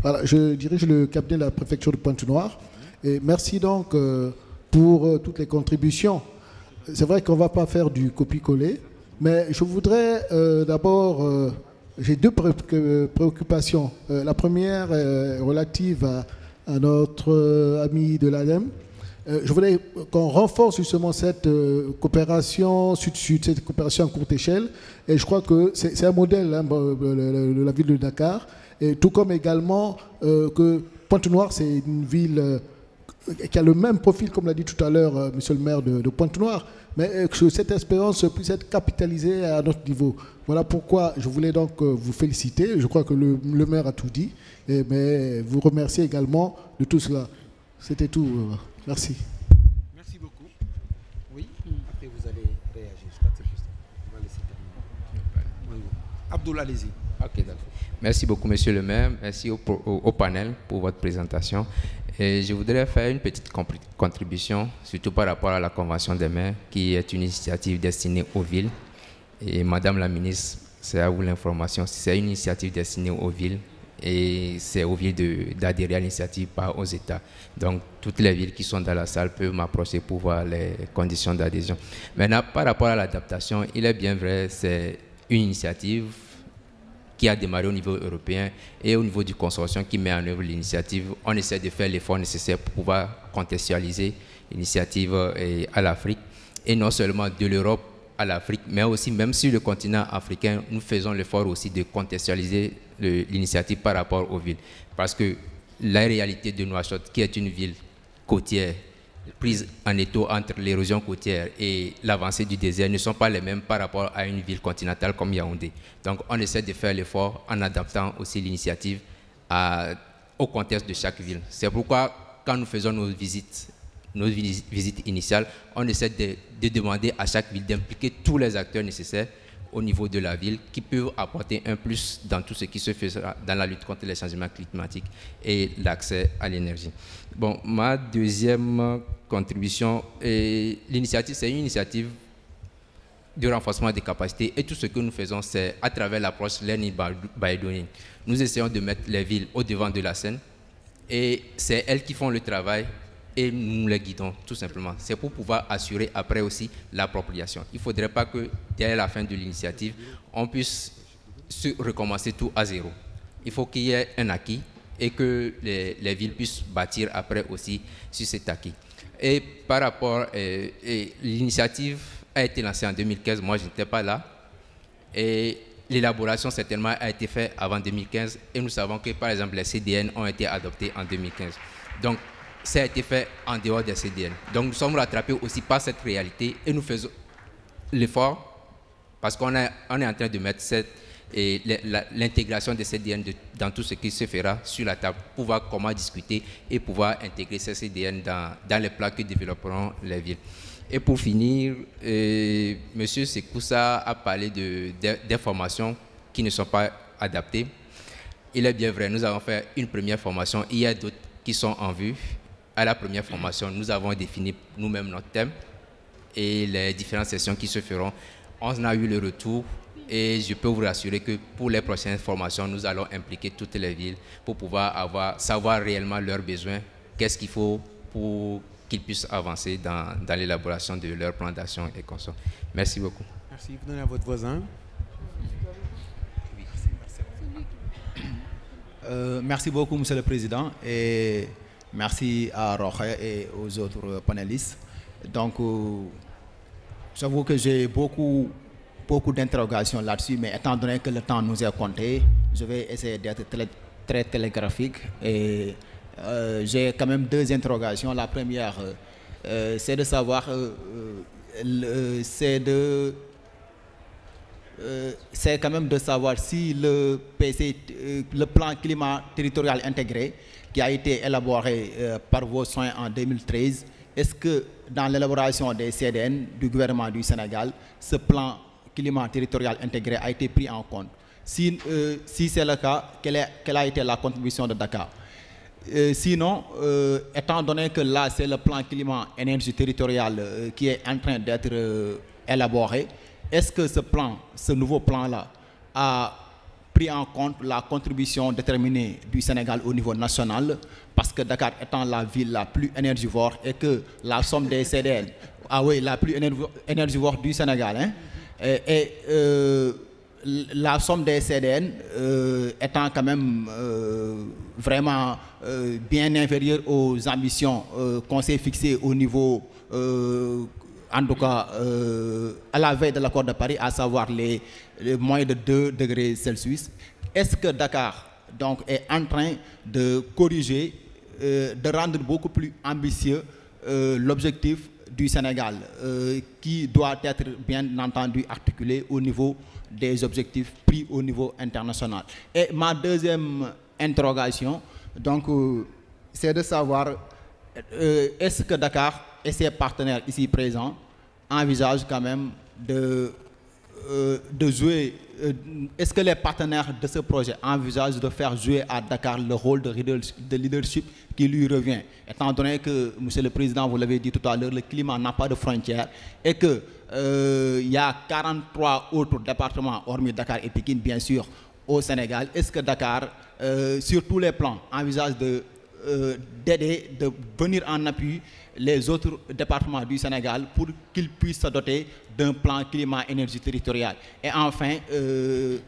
Voilà, je dirige le cabinet de la préfecture de Pointe-Noire. Et merci donc pour toutes les contributions. C'est vrai qu'on ne va pas faire du copier-coller, mais je voudrais d'abord... j'ai deux préoccupations. La première est relative à notre ami de l'ADEME. Je voudrais qu'on renforce justement cette coopération sud-sud, cette coopération à courte échelle. Et je crois que c'est un modèle de la ville de Dakar. Et tout comme également que Pointe-Noire, c'est une ville qui a le même profil, comme l'a dit tout à l'heure monsieur le maire de Pointe-Noire, mais que cette expérience puisse être capitalisée à notre niveau. Voilà pourquoi je voulais donc vous féliciter. Je crois que le maire a tout dit, mais vous remercier également de tout cela. C'était tout. Merci. Merci beaucoup. Oui, après vous allez réagir. On va laisser terminer. Abdoul, allez-y. Ok, d'accord. Merci beaucoup, monsieur le maire. Merci au panel pour votre présentation. Et je voudrais faire une petite contribution, surtout par rapport à la Convention des maires, qui est une initiative destinée aux villes. Et madame la ministre, c'est à vous l'information, c'est une initiative destinée aux villes. Et c'est aux villes d'adhérer à l'initiative, pas aux États. Donc, toutes les villes qui sont dans la salle peuvent m'approcher pour voir les conditions d'adhésion. Maintenant, par rapport à l'adaptation, il est bien vrai, c'est une initiative qui a démarré au niveau européen et au niveau du consortium qui met en œuvre l'initiative. On essaie de faire l'effort nécessaire pour pouvoir contextualiser l'initiative à l'Afrique, et non seulement de l'Europe à l'Afrique, mais aussi même sur le continent africain, nous faisons l'effort aussi de contextualiser l'initiative par rapport aux villes. Parce que la réalité de Nouakchott, qui est une ville côtière, prise en étau entre l'érosion côtière et l'avancée du désert, ne sont pas les mêmes par rapport à une ville continentale comme Yaoundé. Donc on essaie de faire l'effort en adaptant aussi l'initiative au contexte de chaque ville. C'est pourquoi quand nous faisons nos visites initiales, on essaie de demander à chaque ville d'impliquer tous les acteurs nécessaires au niveau de la ville qui peuvent apporter un plus dans tout ce qui se fait dans la lutte contre les changements climatiques et l'accès à l'énergie. Bon, ma deuxième contribution, l'initiative, c'est une initiative de renforcement des capacités et tout ce que nous faisons, c'est à travers l'approche Learning by Doing. Nous essayons de mettre les villes au devant de la scène et c'est elles qui font le travail et nous les guidons tout simplement. C'est pour pouvoir assurer après aussi l'appropriation. Il ne faudrait pas que dès la fin de l'initiative, on puisse recommencer tout à zéro. Il faut qu'il y ait un acquis et que les villes puissent bâtir après aussi sur cet acquis. Et par rapport, l'initiative a été lancée en 2015, moi je n'étais pas là, et l'élaboration certainement a été faite avant 2015, et nous savons que par exemple les CDN ont été adoptés en 2015. Donc ça a été fait en dehors des CDN. Donc nous sommes rattrapés aussi par cette réalité, et nous faisons l'effort, parce qu'on est en train de mettre l'intégration des CDN dans tout ce qui se fera sur la table, pour voir comment discuter et pouvoir intégrer ces CDN dans les plans que développeront les villes. Et pour finir, M. Sekoussa a parlé des formations qui ne sont pas adaptées. Il est bien vrai, nous avons fait une première formation, il y a d'autres qui sont en vue. À la première formation, nous avons défini nous-mêmes notre thème et les différentes sessions qui se feront. On a eu le retour et je peux vous rassurer que pour les prochaines formations, nous allons impliquer toutes les villes pour pouvoir savoir réellement leurs besoins, qu'est-ce qu'il faut pour qu'ils puissent avancer dans l'élaboration de leur plan d'action et conso. Merci beaucoup. Merci. Vous donnez à votre voisin. Merci beaucoup, Monsieur le Président, et merci à Rocher et aux autres panélistes. Donc, j'avoue que j'ai beaucoup d'interrogations là-dessus, mais étant donné que le temps nous est compté, je vais essayer d'être très télégraphique. Et j'ai quand même deux interrogations. La première, c'est de savoir, c'est quand même de savoir si le plan climat territorial intégré, qui a été élaboré par vos soins en 2013, est-ce que dans l'élaboration des CDN du gouvernement du Sénégal, ce plan climat territorial intégré a été pris en compte? Si c'est le cas, quelle a été la contribution de Dakar? Sinon, étant donné que là, c'est le plan climat-énergie territoriale qui est en train d'être élaboré, est-ce que ce nouveau plan-là a pris en compte la contribution déterminée du Sénégal au niveau national? Parce que Dakar étant la ville la plus énergivore et que la somme des CDN, la plus énergivore du Sénégal, hein, la somme des CDN étant quand même vraiment bien inférieure aux ambitions qu'on s'est fixées au niveau, en tout cas à la veille de l'accord de Paris, à savoir les moins de 2 degrés Celsius. Est-ce que Dakar donc, est en train de corriger, de rendre beaucoup plus ambitieux l'objectif du Sénégal, qui doit être bien entendu articulé au niveau des objectifs pris au niveau international? Et ma deuxième interrogation, donc, c'est de savoir est-ce que Dakar et ses partenaires ici présents envisagent quand même de jouer, est-ce que les partenaires de ce projet envisagent de faire jouer à Dakar le rôle de leadership qui lui revient, étant donné que, Monsieur le Président, vous l'avez dit tout à l'heure, le climat n'a pas de frontières et que il y a 43 autres départements, hormis Dakar et Pékin, bien sûr, au Sénégal. Est-ce que Dakar, sur tous les plans, envisage d'aider, de venir en appui les autres départements du Sénégal pour qu'ils puissent se doter d'un plan climat-énergie territorial? Et enfin, je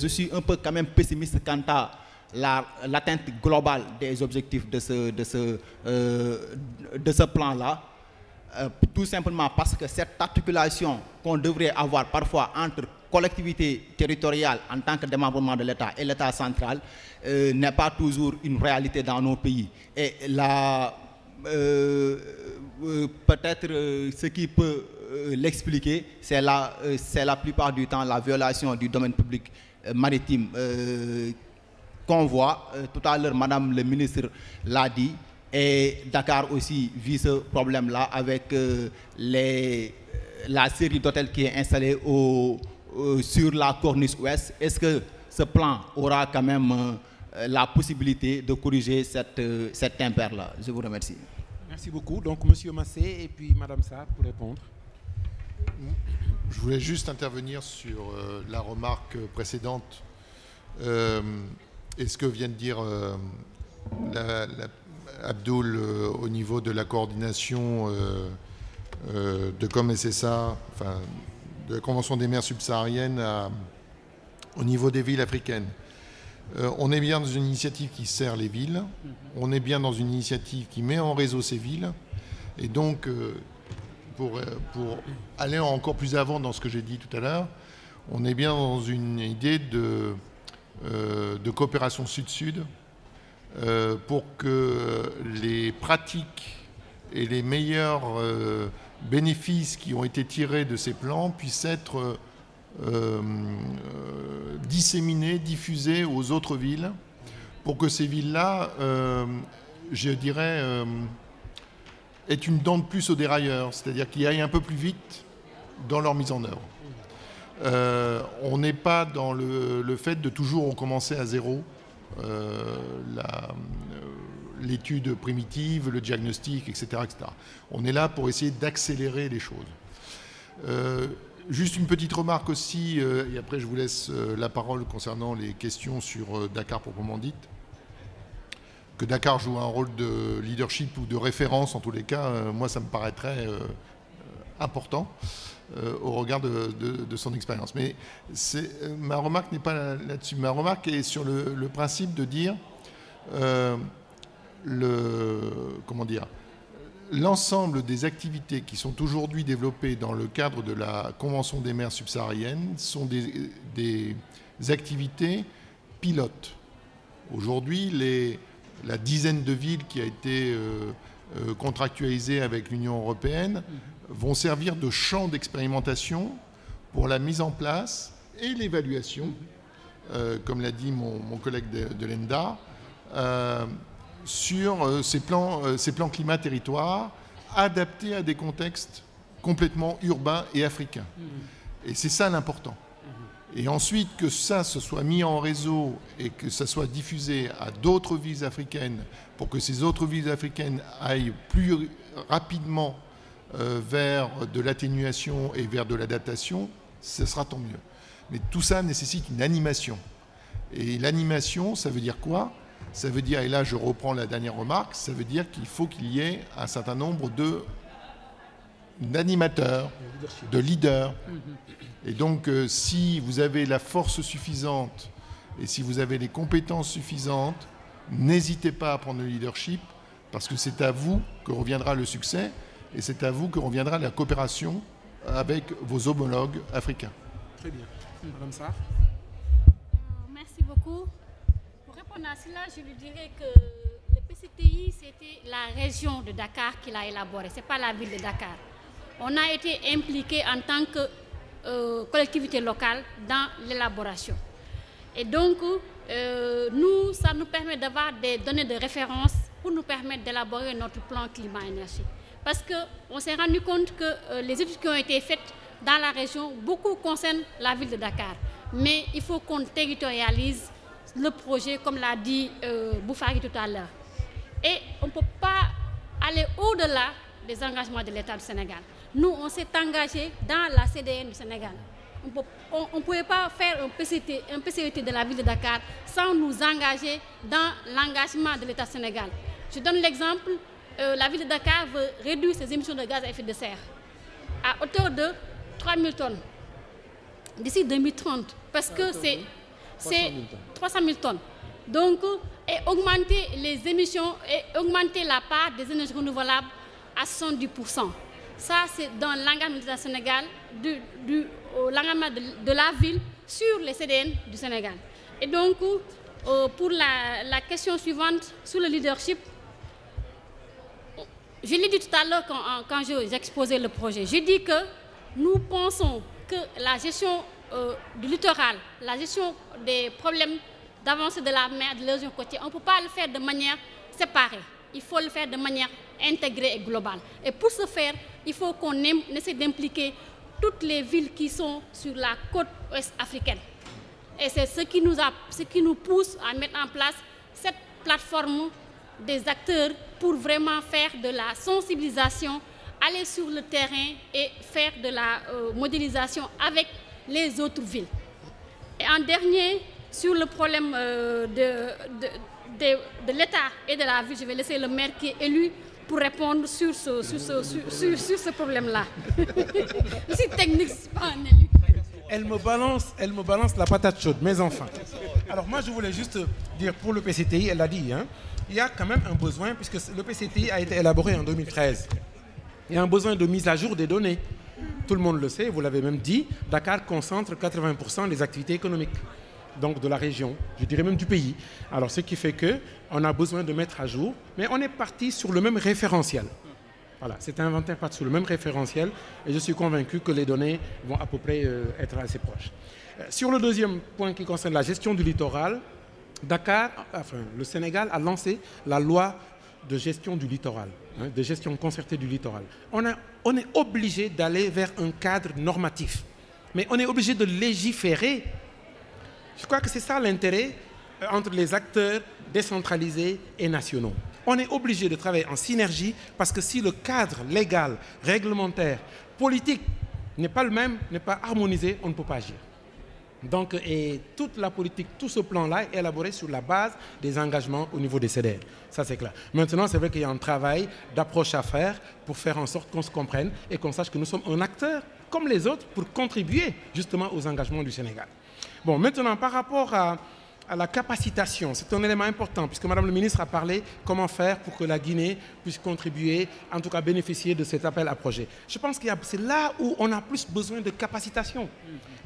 suis un peu quand même pessimiste quant à l'atteinte globale des objectifs de ce plan-là. Tout simplement parce que cette articulation qu'on devrait avoir parfois entre collectivités territoriales en tant que démembrement de l'État et l'État central n'est pas toujours une réalité dans nos pays. Et peut-être ce qui peut l'expliquer, c'est la plupart du temps la violation du domaine public maritime qu'on voit. Tout à l'heure, Madame le ministre l'a dit. Et Dakar aussi vit ce problème-là avec la série d'hôtels qui est installée sur la corniche ouest, est-ce que ce plan aura quand même la possibilité de corriger cette impair-là? Je vous remercie. Merci beaucoup. Donc, M. Massé et puis Mme Sarr pour répondre. Je voulais juste intervenir sur la remarque précédente et ce que vient de dire Abdoul au niveau de la coordination de COMESSA, enfin, de la Convention des mers subsahariennes au niveau des villes africaines. On est bien dans une initiative qui sert les villes, on est bien dans une initiative qui met en réseau ces villes, et donc pour aller encore plus avant dans ce que j'ai dit tout à l'heure, on est bien dans une idée de coopération sud-sud pour que les pratiques et les meilleurs bénéfices qui ont été tirés de ces plans puissent être disséminés, diffusés aux autres villes, pour que ces villes-là, je dirais, aient une dent de plus au dérailleur, c'est-à-dire qu'ils aillent un peu plus vite dans leur mise en œuvre. On n'est pas dans le fait de toujours recommencer à zéro l'étude primitive, le diagnostic, etc., etc. On est là pour essayer d'accélérer les choses. Juste une petite remarque aussi, et après je vous laisse la parole concernant les questions sur Dakar proprement dite. Que Dakar joue un rôle de leadership ou de référence, en tous les cas, moi ça me paraîtrait important au regard de son expérience. Mais ma remarque n'est pas là-dessus. Ma remarque est sur le principe de dire l'ensemble des activités qui sont aujourd'hui développées dans le cadre de la Convention des mers subsahariennes sont des activités pilotes. Aujourd'hui, la dizaine de villes qui a été contractualisée avec l'Union européenne vont servir de champ d'expérimentation pour la mise en place et l'évaluation, comme l'a dit mon collègue de l'ENDA, sur ces plans climat-territoire adaptés à des contextes complètement urbains et africains. Et c'est ça l'important. Et ensuite, que ça se soit mis en réseau et que ça soit diffusé à d'autres villes africaines pour que ces autres villes africaines aillent plus rapidement vers de l'atténuation et vers de l'adaptation, ce sera tant mieux. Mais tout ça nécessite une animation. Et l'animation, ça veut dire quoi? Ça veut dire, et là je reprends la dernière remarque, ça veut dire qu'il faut qu'il y ait un certain nombre d'animateurs, de leaders. Et donc si vous avez la force suffisante et si vous avez les compétences suffisantes, n'hésitez pas à prendre le leadership, parce que c'est à vous que reviendra le succès et c'est à vous que reviendra la coopération avec vos homologues africains. Très bien. Madame Sarr. Merci beaucoup. Pour répondre à cela, je lui dirais que le PCTI, c'était la région de Dakar qui l'a élaboré, ce n'est pas la ville de Dakar. On a été impliqué en tant que collectivité locale dans l'élaboration. Et donc, nous, ça nous permet d'avoir des données de référence pour nous permettre d'élaborer notre plan climat-énergie. Parce qu'on s'est rendu compte que les études qui ont été faites dans la région, beaucoup concernent la ville de Dakar. Mais il faut qu'on territorialise le projet, comme l'a dit Boufari tout à l'heure. Et on ne peut pas aller au-delà des engagements de l'État du Sénégal. Nous, on s'est engagé dans la CDN du Sénégal. On ne pouvait pas faire un PCET de la ville de Dakar sans nous engager dans l'engagement de l'État du Sénégal. Je donne l'exemple, la ville de Dakar veut réduire ses émissions de gaz à effet de serre à hauteur de 3 000 tonnes d'ici 2030, parce que c'est 300 000 tonnes. Donc, et augmenter les émissions et augmenter la part des énergies renouvelables à 70%. Ça, c'est dans l'engagement de l'État du Sénégal, l'engagement de la ville sur les CDN du Sénégal. Et donc, pour la question suivante, sur le leadership, je l'ai dit tout à l'heure quand j'exposais le projet. J'ai dit que nous pensons que la gestion du littoral, la gestion des problèmes d'avancée de la mer, de l'érosion côtière, on ne peut pas le faire de manière séparée. Il faut le faire de manière intégrée et globale. Et pour ce faire, il faut qu'on essaie d'impliquer toutes les villes qui sont sur la côte ouest africaine. Et c'est ce qui nous pousse à mettre en place cette plateforme des acteurs pour vraiment faire de la sensibilisation, aller sur le terrain et faire de la modélisation avec les autres villes. Et en dernier, sur le problème de l'État et de la ville, je vais laisser le maire qui est élu pour répondre sur ce problème-là. Je suis technique, c'est pas un élu. Elle me balance la patate chaude, mes enfants. Alors moi, je voulais juste dire, pour le PCTI, elle l'a dit, hein, il y a quand même un besoin, puisque le PCTI a été élaboré en 2013. Il y a un besoin de mise à jour des données. Tout le monde le sait, vous l'avez même dit, Dakar concentre 80% des activités économiques, donc de la région, je dirais même du pays. Alors ce qui fait qu'on a besoin de mettre à jour, mais on est parti sur le même référentiel. Voilà, c'est inventé sur le même référentiel et je suis convaincu que les données vont à peu près être assez proches. Sur le deuxième point qui concerne la gestion du littoral, le Sénégal a lancé la loi de gestion du littoral, hein, de gestion concertée du littoral. On est obligé d'aller vers un cadre normatif, mais on est obligé de légiférer. Je crois que c'est ça l'intérêt entre les acteurs décentralisés et nationaux. On est obligé de travailler en synergie parce que si le cadre légal, réglementaire, politique n'est pas le même, n'est pas harmonisé, on ne peut pas agir. Donc, et toute la politique, tout ce plan-là est élaboré sur la base des engagements au niveau des CDR. Ça, c'est clair. Maintenant, c'est vrai qu'il y a un travail d'approche à faire pour faire en sorte qu'on se comprenne et qu'on sache que nous sommes un acteur, comme les autres, pour contribuer justement aux engagements du Sénégal. Bon, maintenant, par rapport à la capacitation, c'est un élément important, puisque Madame le ministre a parlé comment faire pour que la Guinée puisse contribuer, en tout cas bénéficier de cet appel à projet. Je pense que c'est là où on a plus besoin de capacitation.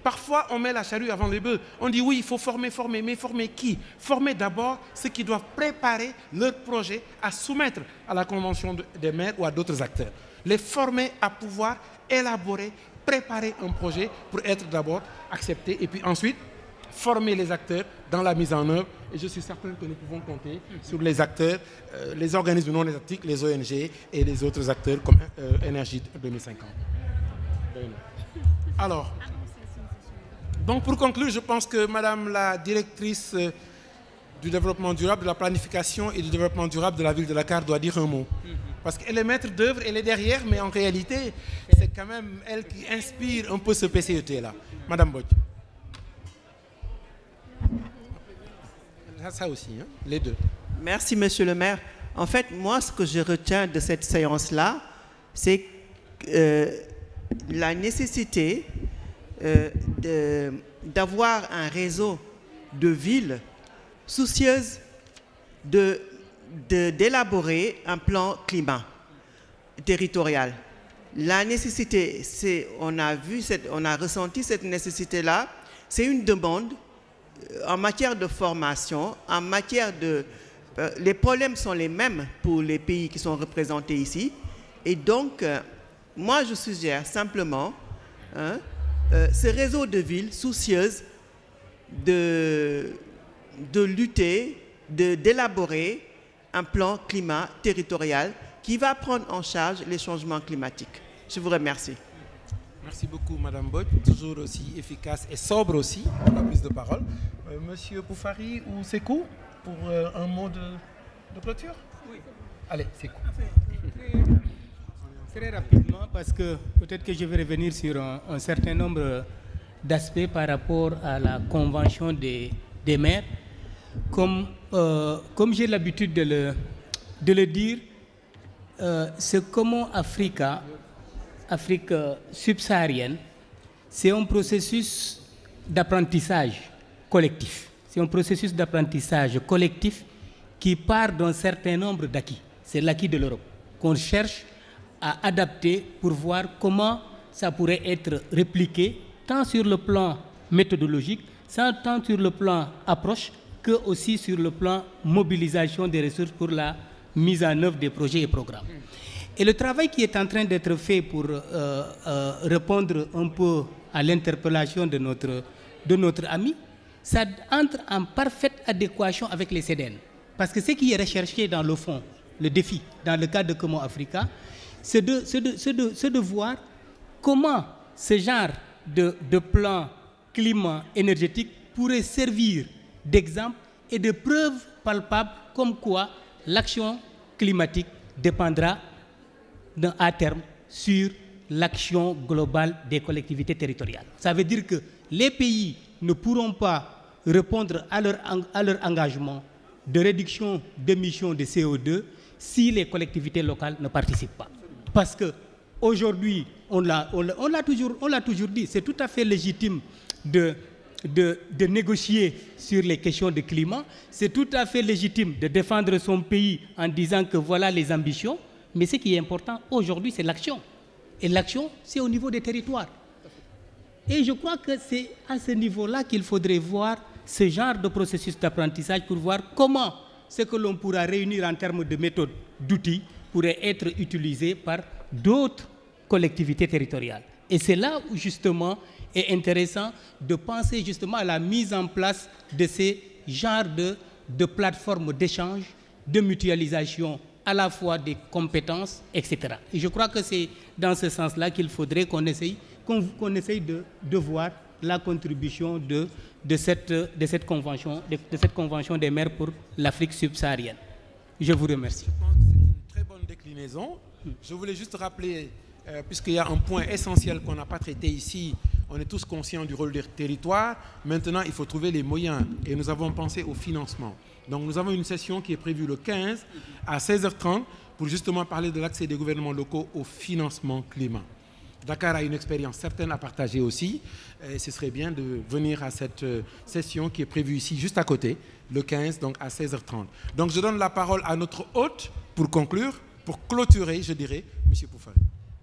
Parfois, on met la charrue avant les bœufs. On dit oui, il faut former, mais former qui? Former d'abord ceux qui doivent préparer leur projet à soumettre à la Convention des maires ou à d'autres acteurs. Les former à pouvoir élaborer, préparer un projet pour être d'abord accepté et puis ensuite former les acteurs dans la mise en œuvre. Et je suis certain que nous pouvons compter sur les acteurs, les organismes non étatiques, les ONG et les autres acteurs comme Énergie 2050. Alors, donc pour conclure, je pense que Madame la directrice du développement durable, de la planification et du développement durable de la ville de Dakar doit dire un mot. Parce qu'elle est maître d'œuvre, elle est derrière, mais en réalité, c'est quand même elle qui inspire un peu ce PCET-là. Madame Bodj. Ça aussi, hein, les deux. Merci, Monsieur le maire. En fait, moi, ce que je retiens de cette séance-là, c'est la nécessité d'avoir un réseau de villes soucieuses d'élaborer un plan climat territorial. La nécessité, on a ressenti cette nécessité-là, c'est une demande en matière de formation, en matière de... les problèmes sont les mêmes pour les pays qui sont représentés ici. Et donc, moi, je suggère simplement ce réseau de villes soucieuses de lutter, d'élaborer un plan climat territorial qui va prendre en charge les changements climatiques. Je vous remercie. Merci beaucoup, Madame Bodj, toujours aussi efficace et sobre aussi pour la prise de parole. Monsieur Poufari ou Sekou, pour un mot de clôture? Oui. Allez, Sekou. Très rapidement, parce que peut-être que je vais revenir sur un certain nombre d'aspects par rapport à la convention des maires. Comme j'ai l'habitude de le dire, c'est comment Afrique subsaharienne, c'est un processus d'apprentissage collectif. C'est un processus d'apprentissage collectif qui part d'un certain nombre d'acquis. C'est l'acquis de l'Europe qu'on cherche à adapter pour voir comment ça pourrait être répliqué, tant sur le plan méthodologique, tant sur le plan approche, que aussi sur le plan mobilisation des ressources pour la mise en œuvre des projets et programmes. Et le travail qui est en train d'être fait pour répondre un peu à l'interpellation de notre ami, ça entre en parfaite adéquation avec les CDN. Parce que ce qui est recherché dans le fond, le défi, dans le cadre de Como Africa, c'est de voir comment ce genre de plan climat énergétique pourrait servir d'exemple et de preuve palpable comme quoi l'action climatique dépendra à terme sur l'action globale des collectivités territoriales. Ça veut dire que les pays ne pourront pas répondre à leur engagement de réduction d'émissions de CO2 si les collectivités locales ne participent pas. Parce qu'aujourd'hui, on l'a toujours dit, c'est tout à fait légitime de négocier sur les questions de climat, c'est tout à fait légitime de défendre son pays en disant que voilà les ambitions, mais ce qui est important aujourd'hui, c'est l'action. Et l'action, c'est au niveau des territoires. Et je crois que c'est à ce niveau-là qu'il faudrait voir ce genre de processus d'apprentissage pour voir comment ce que l'on pourra réunir en termes de méthodes, d'outils, pourrait être utilisé par d'autres collectivités territoriales. Et c'est là où justement est intéressant de penser justement à la mise en place de ces genres de plateformes d'échange, de mutualisation à la fois des compétences, etc. Et je crois que c'est dans ce sens-là qu'il faudrait qu'on essaye de voir la contribution de cette convention des maires pour l'Afrique subsaharienne. Je vous remercie. Je pense que c'est une très bonne déclinaison. Je voulais juste rappeler, puisqu'il y a un point essentiel qu'on n'a pas traité ici, on est tous conscients du rôle des territoires. Maintenant, il faut trouver les moyens et nous avons pensé au financement. Donc nous avons une session qui est prévue le 15 à 16h30 pour justement parler de l'accès des gouvernements locaux au financement climat. Dakar a une expérience certaine à partager aussi. Et ce serait bien de venir à cette session qui est prévue ici, juste à côté, le 15, donc à 16h30. Donc je donne la parole à notre hôte pour conclure, pour clôturer, je dirais, M. Poufari.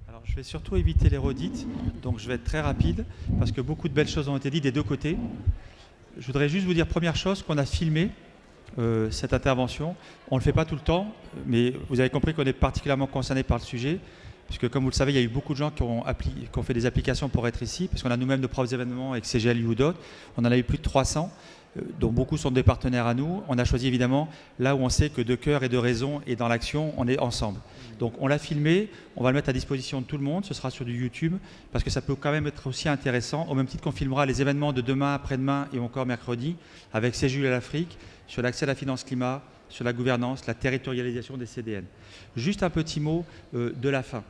Alors je vais surtout éviter les redites, donc je vais être très rapide, parce que beaucoup de belles choses ont été dites des deux côtés. Je voudrais juste vous dire, première chose, qu'on a filmé cette intervention. On ne le fait pas tout le temps, mais vous avez compris qu'on est particulièrement concerné par le sujet, puisque comme vous le savez, il y a eu beaucoup de gens qui ont fait des applications pour être ici, parce qu'on a nous-mêmes de propres événements avec CGLU ou d'autres. On en a eu plus de 300, dont beaucoup sont des partenaires à nous. On a choisi évidemment là où on sait que de cœur et de raison et dans l'action, on est ensemble. Donc on l'a filmé, on va le mettre à disposition de tout le monde, ce sera sur du YouTube, parce que ça peut quand même être aussi intéressant, au même titre qu'on filmera les événements de demain, après-demain et encore mercredi, avec CGLU à l'Afrique, sur l'accès à la finance climat, sur la gouvernance, la territorialisation des CDN. Juste un petit mot de la fin,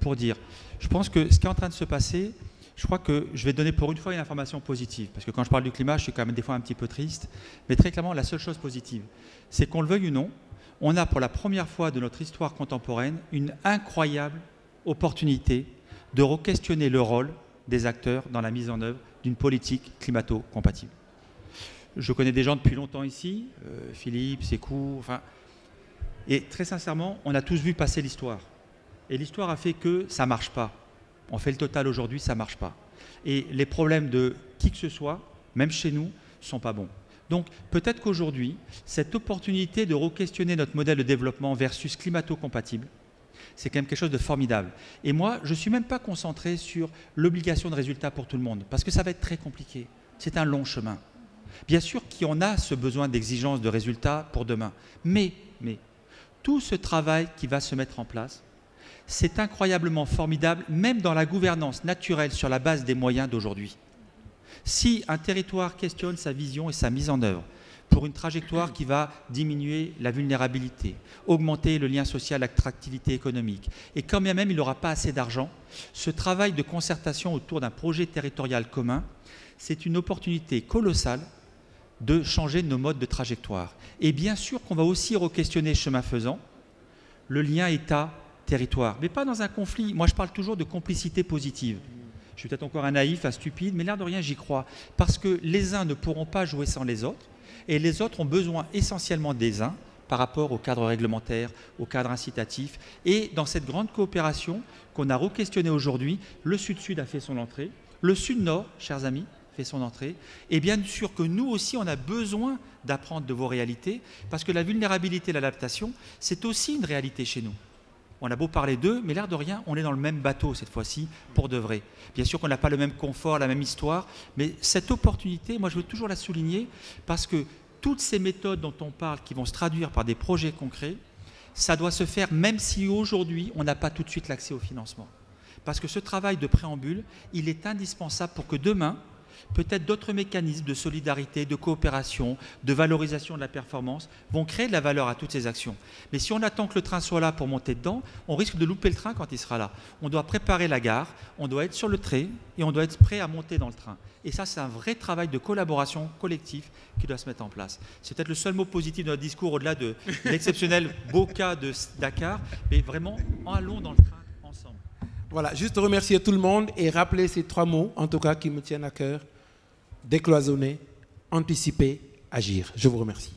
pour dire, je pense que ce qui est en train de se passer, je crois que je vais donner pour une fois une information positive, parce que quand je parle du climat, je suis quand même des fois un petit peu triste, mais très clairement, la seule chose positive, c'est qu'on le veuille ou non, on a pour la première fois de notre histoire contemporaine une incroyable opportunité de re-questionner le rôle des acteurs dans la mise en œuvre d'une politique climato-compatible. Je connais des gens depuis longtemps ici, Philippe, Sékou, enfin, et très sincèrement, on a tous vu passer l'histoire. Et l'histoire a fait que ça ne marche pas. On fait le total aujourd'hui, ça ne marche pas. Et les problèmes de qui que ce soit, même chez nous, ne sont pas bons. Donc peut-être qu'aujourd'hui, cette opportunité de re-questionner notre modèle de développement versus climato-compatible, c'est quand même quelque chose de formidable. Et moi, je ne suis même pas concentré sur l'obligation de résultat pour tout le monde, parce que ça va être très compliqué. C'est un long chemin. Bien sûr qu'on a ce besoin d'exigence de résultats pour demain. Mais tout ce travail qui va se mettre en place, c'est incroyablement formidable, même dans la gouvernance naturelle sur la base des moyens d'aujourd'hui. Si un territoire questionne sa vision et sa mise en œuvre pour une trajectoire qui va diminuer la vulnérabilité, augmenter le lien social, l'attractivité économique, et quand bien même il n'aura pas assez d'argent, ce travail de concertation autour d'un projet territorial commun, c'est une opportunité colossale de changer nos modes de trajectoire. Et bien sûr qu'on va aussi re-questionner, chemin faisant, le lien État-territoire, mais pas dans un conflit. Moi, je parle toujours de complicité positive. Je suis peut-être encore un naïf, un stupide, mais l'air de rien, j'y crois. Parce que les uns ne pourront pas jouer sans les autres, et les autres ont besoin essentiellement des uns par rapport au cadre réglementaire, au cadre incitatif. Et dans cette grande coopération qu'on a re-questionnée aujourd'hui, le Sud-Sud a fait son entrée, le Sud-Nord, chers amis, fait son entrée. Et bien sûr que nous aussi, on a besoin d'apprendre de vos réalités, parce que la vulnérabilité et l'adaptation, c'est aussi une réalité chez nous. On a beau parler d'eux, mais l'air de rien, on est dans le même bateau cette fois-ci, pour de vrai. Bien sûr qu'on n'a pas le même confort, la même histoire, mais cette opportunité, moi je veux toujours la souligner, parce que toutes ces méthodes dont on parle, qui vont se traduire par des projets concrets, ça doit se faire même si aujourd'hui, on n'a pas tout de suite l'accès au financement. parce que ce travail de préambule, il est indispensable pour que demain, peut-être d'autres mécanismes de solidarité, de coopération, de valorisation de la performance vont créer de la valeur à toutes ces actions. Mais si on attend que le train soit là pour monter dedans, on risque de louper le train quand il sera là. On doit préparer la gare, on doit être sur le trait et on doit être prêt à monter dans le train. Et ça, c'est un vrai travail de collaboration collective qui doit se mettre en place. C'est peut-être le seul mot positif de notre discours, au-delà de l'exceptionnel beau cas de Dakar, mais vraiment, allons dans le train ensemble. Voilà, juste remercier tout le monde et rappeler ces 3 mots, en tout cas, qui me tiennent à cœur. Décloisonner, anticiper, agir. Je vous remercie.